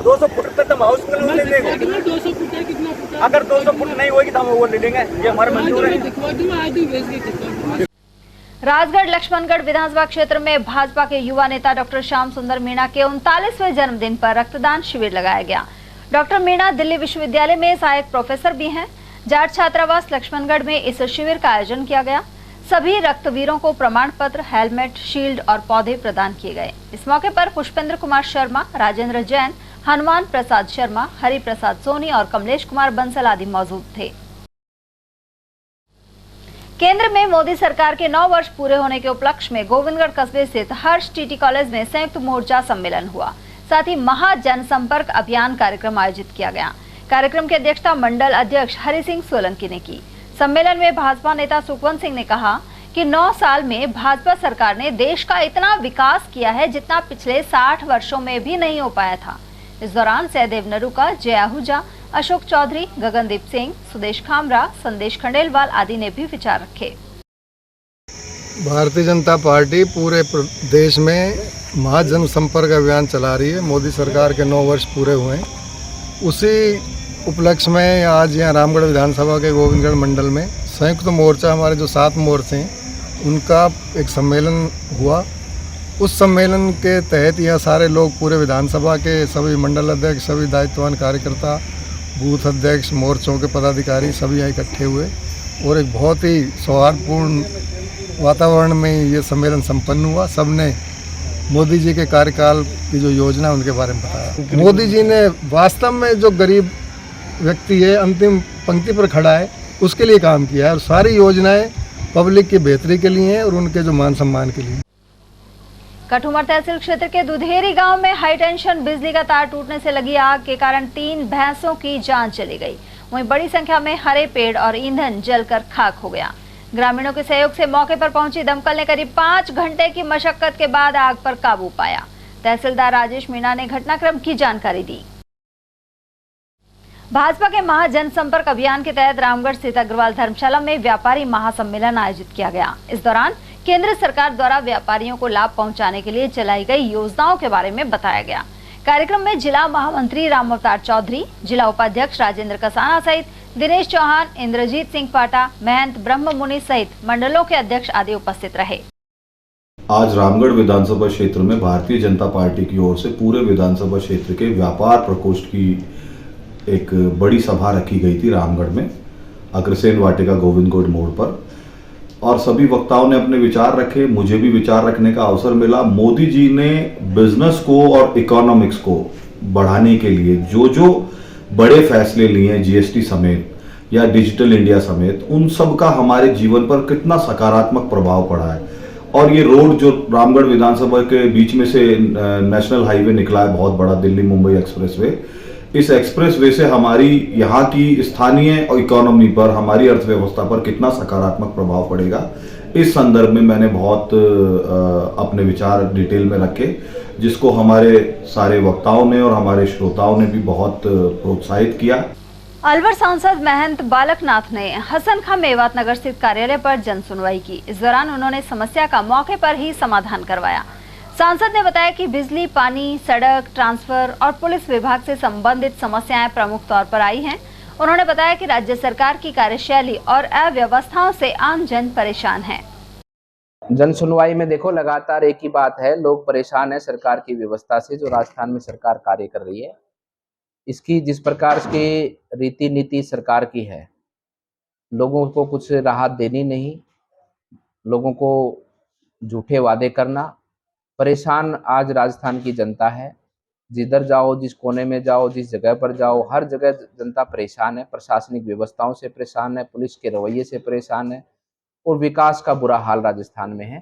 200 फुट तक हम हाउस कनेक्शन 200 फुट है, कितना फुट? अगर 200 फुट नहीं होगी तो हम वो ले लेंगे, ये हमारा मंजूर है। राजगढ़ लक्ष्मणगढ़ विधानसभा क्षेत्र में भाजपा के युवा नेता डॉक्टर श्याम सुंदर मीणा के 39वें जन्मदिन पर रक्तदान शिविर लगाया गया। डॉक्टर मीणा दिल्ली विश्वविद्यालय में सहायक प्रोफेसर भी हैं। जाट छात्रावास लक्ष्मणगढ़ में इस शिविर का आयोजन किया गया। सभी रक्तवीरों को प्रमाण पत्र, हेलमेट, शील्ड और पौधे प्रदान किए गए। इस मौके पर पुष्पेंद्र कुमार शर्मा, राजेंद्र जैन, हनुमान प्रसाद शर्मा, हरि प्रसाद सोनी और कमलेश कुमार बंसल आदि मौजूद थे। केंद्र में मोदी सरकार के 9 वर्ष पूरे होने के उपलक्ष्य में गोविंदगढ़ कस्बे स्थित हर्ष टीटी कॉलेज में संयुक्त मोर्चा सम्मेलन हुआ। साथ ही महा जनसंपर्क अभियान कार्यक्रम आयोजित किया गया। कार्यक्रम की अध्यक्षता मंडल अध्यक्ष हरि सिंह सोलंकी ने की। सम्मेलन में भाजपा नेता सुखवंत सिंह ने कहा कि 9 साल में भाजपा सरकार ने देश का इतना विकास किया है जितना पिछले 60 वर्षों में भी नहीं हो पाया था। इस दौरान सहदेव नरूका, जय आहूजा, अशोक चौधरी, गगनदीप सिंह, सुदेश खामरा, संदेश खंडेलवाल आदि ने भी विचार रखे। भारतीय जनता पार्टी पूरे देश में महाजन संपर्क अभियान चला रही है। मोदी सरकार के 9 वर्ष पूरे हुए हैं। उसी उपलक्ष्य में आज यहाँ रामगढ़ विधानसभा के गोविंदगढ़ मंडल में संयुक्त मोर्चा, हमारे जो 7 मोर्चे हैं उनका एक सम्मेलन हुआ। उस सम्मेलन के तहत यहाँ सारे लोग, पूरे विधानसभा के सभी मंडल अध्यक्ष, सभी दायित्ववान कार्यकर्ता, बूथ अध्यक्ष, मोर्चों के पदाधिकारी सभी यहाँ इकट्ठे हुए और एक बहुत ही सौहार्दपूर्ण वातावरण में ये सम्मेलन संपन्न हुआ। सबने मोदी जी के कार्यकाल की जो योजना उनके बारे में बताया। मोदी जी ने वास्तव में जो गरीब व्यक्ति है, अंतिम पंक्ति पर खड़ा है, उसके लिए काम किया है और सारी योजनाएं पब्लिक की बेहतरी के लिए हैं और उनके जो मान सम्मान के लिए। कठुमर तहसील क्षेत्र के दुधेरी गांव में हाई टेंशन बिजली का तार टूटने से लगी आग के कारण 3 भैंसों की जान चली गई। वहीं बड़ी संख्या में हरे पेड़ और ईंधन जलकर खाक हो गया। ग्रामीणों के सहयोग से मौके पर पहुंची दमकल ने करीब 5 घंटे की मशक्कत के बाद आग पर काबू पाया। तहसीलदार राजेश मीणा ने घटनाक्रम की जानकारी दी। भाजपा के महाजनसंपर्क अभियान के तहत रामगढ़ स्थित अग्रवाल धर्मशाला में व्यापारी महासम्मेलन आयोजित किया गया। इस दौरान केंद्र सरकार द्वारा व्यापारियों को लाभ पहुंचाने के लिए चलाई गई योजनाओं के बारे में बताया गया। कार्यक्रम में जिला महामंत्री राम अवतार चौधरी, जिला उपाध्यक्ष राजेंद्र कसाना सहित दिनेश चौहान, इंद्रजीत सिंह पाटा, महंत ब्रह्म मुनि सहित मंडलों के अध्यक्ष आदि उपस्थित रहे। आज रामगढ़ विधानसभा क्षेत्र में भारतीय जनता पार्टी की ओर से पूरे विधानसभा क्षेत्र के व्यापार प्रकोष्ठ की एक बड़ी सभा रखी गई थी रामगढ़ में, अग्रसेन वाटिका गोविंदगढ़ मोड़ पर, और सभी वक्ताओं ने अपने विचार रखे। मुझे भी विचार रखने का अवसर मिला। मोदी जी ने बिजनेस को और इकोनॉमिक्स को बढ़ाने के लिए जो जो बड़े फैसले लिए, जीएसटी समेत या डिजिटल इंडिया समेत, उन सब का हमारे जीवन पर कितना सकारात्मक प्रभाव पड़ा है। और ये रोड जो रामगढ़ विधानसभा के बीच में से नेशनल हाईवे निकला है, बहुत बड़ा, दिल्ली मुंबई एक्सप्रेसवे, इस एक्सप्रेसवे से हमारी यहाँ की स्थानीय इकोनॉमी पर, हमारी अर्थव्यवस्था पर कितना सकारात्मक प्रभाव पड़ेगा, इस संदर्भ में मैंने बहुत अपने विचार डिटेल में रखे, जिसको हमारे सारे वक्ताओं ने और हमारे श्रोताओं ने भी बहुत प्रोत्साहित किया। अलवर सांसद महंत बालकनाथ ने हसन खां मेवात नगर स्थित कार्यालय पर जन सुनवाई की। इस दौरान उन्होंने समस्या का मौके पर ही समाधान करवाया। सांसद ने बताया कि बिजली, पानी, सड़क, ट्रांसफर और पुलिस विभाग से संबंधित समस्याएं प्रमुख तौर पर आई हैं। उन्होंने बताया कि राज्य सरकार की कार्यशैली और अव्यवस्थाओं से आम जन परेशान है। जन सुनवाई में देखो, लगातार एक ही बात है, लोग परेशान है सरकार की व्यवस्था से, जो राजस्थान में सरकार कार्य कर रही है। इसकी जिस प्रकार की रीति नीति सरकार की है, लोगों को कुछ राहत देनी नहीं, लोगों को झूठे वादे करना। परेशान आज राजस्थान की जनता है। जिधर जाओ, जिस कोने में जाओ, जिस जगह पर जाओ, हर जगह जनता परेशान है। प्रशासनिक व्यवस्थाओं से परेशान है, पुलिस के रवैये से परेशान है और विकास का बुरा हाल राजस्थान में है।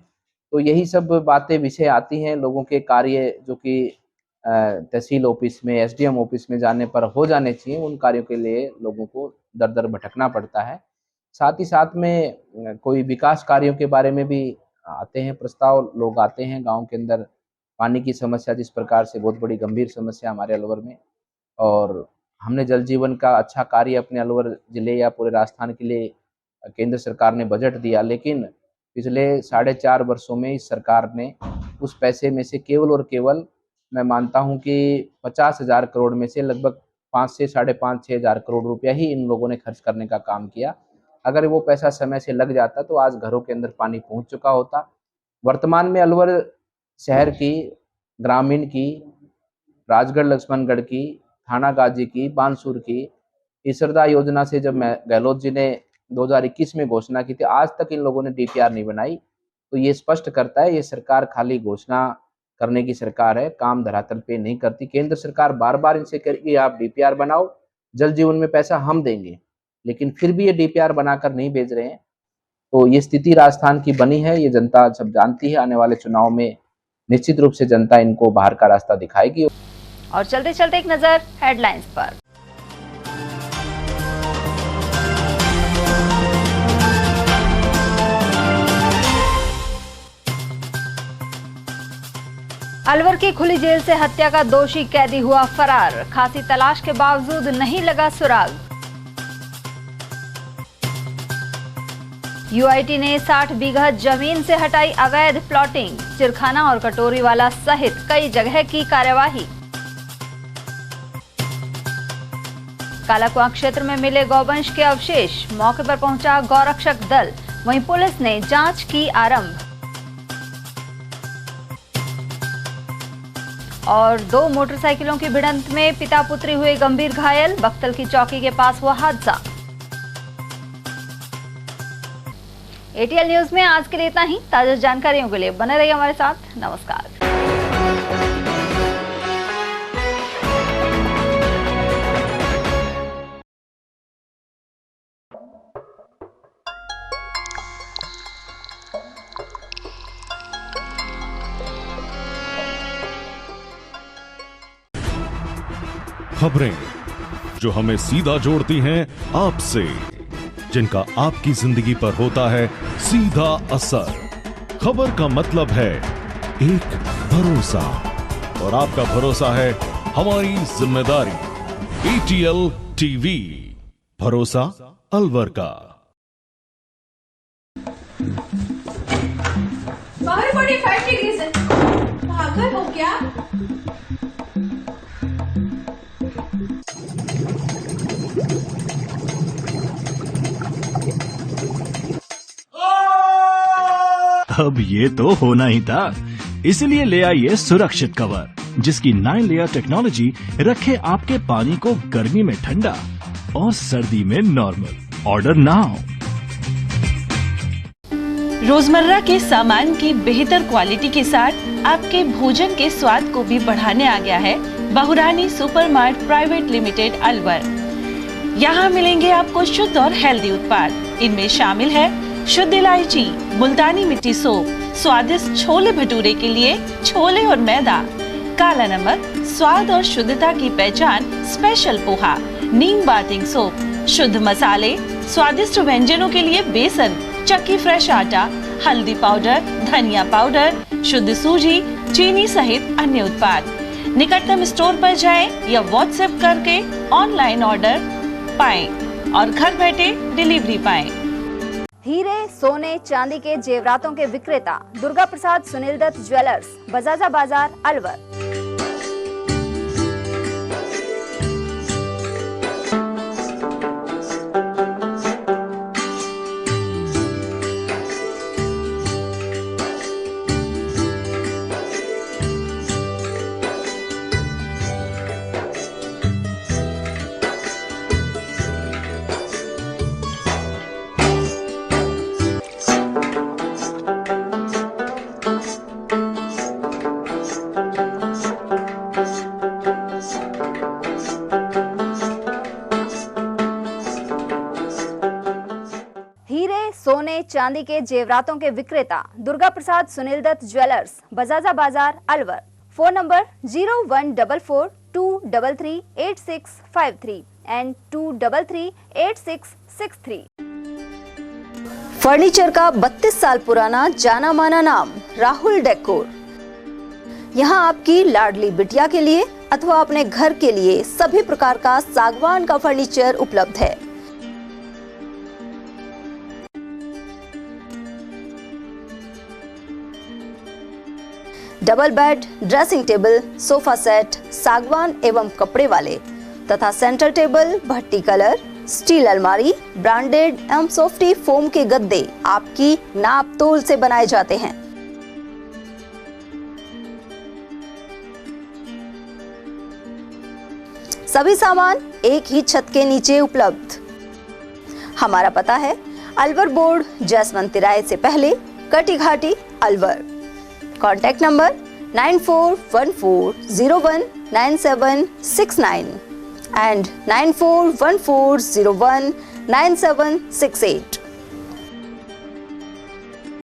तो यही सब बातें विषय आती हैं। लोगों के कार्य जो कि तहसील ऑफिस में, एसडीएम ऑफिस में जाने पर हो जाने चाहिए, उन कार्यों के लिए लोगों को दर दर भटकना पड़ता है। साथ ही साथ में कोई विकास कार्यों के बारे में भी आते हैं प्रस्ताव, लोग आते हैं। गांव के अंदर पानी की समस्या जिस प्रकार से बहुत बड़ी गंभीर समस्या हमारे अलवर में, और हमने जल जीवन का अच्छा कार्य अपने अलवर जिले या पूरे राजस्थान के लिए केंद्र सरकार ने बजट दिया, लेकिन पिछले 4.5 वर्षों में इस सरकार ने उस पैसे में से केवल और केवल, मैं मानता हूं कि 50,000 करोड़ में से लगभग 5 से 5.5-6 हज़ार करोड़ रुपया ही इन लोगों ने खर्च करने का काम किया। अगर वो पैसा समय से लग जाता तो आज घरों के अंदर पानी पहुंच चुका होता। वर्तमान में अलवर शहर की, ग्रामीण की, राजगढ़ लक्ष्मणगढ़ की, थाना गाजी की, बानसूर की ईसरदा योजना से जब गहलोत जी ने 2021 में घोषणा की थी, आज तक इन लोगों ने डीपीआर नहीं बनाई। तो ये स्पष्ट करता है ये सरकार खाली घोषणा करने की सरकार है, काम धरातल पे नहीं करती। केंद्र सरकार बार बार इनसे कह रही है आप डीपीआर बनाओ, जल जीवन में पैसा हम देंगे, लेकिन फिर भी ये डीपीआर बनाकर नहीं भेज रहे हैं। तो ये स्थिति राजस्थान की बनी है, ये जनता सब जानती है। आने वाले चुनाव में निश्चित रूप से जनता इनको बाहर का रास्ता दिखाएगी। और चलते चलते एक नजर हेडलाइंस पर। अलवर की खुली जेल से हत्या का दोषी कैदी हुआ फरार, खासी तलाश के बावजूद नहीं लगा सुराग। यूआईटी ने 60 बीघा जमीन से हटाई अवैध प्लॉटिंग, चिरखाना और कटोरीवाला सहित कई जगह की कार्यवाही। कालाकुआं क्षेत्र में मिले गौवंश के अवशेष, मौके पर पहुंचा गौरक्षक दल, वहीं पुलिस ने जांच की आरंभ। और 2 मोटरसाइकिलों की भिड़ंत में पिता पुत्री हुए गंभीर घायल, बख्तल की चौकी के पास हुआ हादसा। एटीएल न्यूज में आज के लिए इतना ही। ताजा जानकारियों के लिए बने रहिए हमारे साथ। नमस्कार। खबरें जो हमें सीधा जोड़ती हैं आपसे, जिनका आपकी जिंदगी पर होता है सीधा असर। खबर का मतलब है एक भरोसा, और आपका भरोसा है हमारी जिम्मेदारी। एटीएल टीवी, भरोसा अलवर का। बाहर 45 डिग्री से पागल हो क्या? अब ये तो होना ही था, इसलिए ले आइए सुरक्षित कवर, जिसकी 9 लेयर टेक्नोलॉजी रखे आपके पानी को गर्मी में ठंडा और सर्दी में नॉर्मल। Order now. रोजमर्रा के सामान की बेहतर क्वालिटी के साथ आपके भोजन के स्वाद को भी बढ़ाने आ गया है बहुरानी सुपरमार्ट प्राइवेट लिमिटेड अलवर। यहाँ मिलेंगे आपको शुद्ध और हेल्दी उत्पाद। इनमें शामिल है शुद्ध इलायची, मुल्तानी मिट्टी सोप, स्वादिष्ट छोले भटूरे के लिए छोले और मैदा, काला नमक, स्वाद और शुद्धता की पहचान स्पेशल पोहा, नीम बाथिंग सोप, शुद्ध मसाले, स्वादिष्ट व्यंजनों के लिए बेसन, चक्की फ्रेश आटा, हल्दी पाउडर, धनिया पाउडर, शुद्ध सूजी, चीनी सहित अन्य उत्पाद। निकटतम स्टोर पर जाएं या व्हाट्सएप करके ऑनलाइन ऑर्डर पाएं और घर बैठे डिलीवरी पाएं। हीरे, सोने, चांदी के जेवरातों के विक्रेता दुर्गा प्रसाद सुनील दत्त ज्वेलर्स, बजाजा बाजार अलवर। सोने चांदी के जेवरातों के विक्रेता दुर्गा प्रसाद सुनील दत्त ज्वेलर्स, बजाजा बाजार Alwar. Phone number 0144233863 and 2338663। Furniture का 32 साल पुराना जाना माना नाम राहुल डेकोर। यहाँ आपकी लाडली बिटिया के लिए अथवा अपने घर के लिए सभी प्रकार का सागवान का फर्नीचर उपलब्ध है। Double bed, dressing table, sofa set, सागवान एवं कपड़े वाले तथा सेंटर टेबल, भट्टी कलर, स्टील अलमारी, ब्रांडेड एवं सॉफ्टी फोम के गद्दे आपकी नाप तोल से बनाए जाते हैं। सभी सामान एक ही छत के नीचे उपलब्ध। हमारा पता है अलवर बोर्ड, जसवंत तिराहे से पहले, Kati Ghati Alwar. Contact number 9414019769 and 9414019768।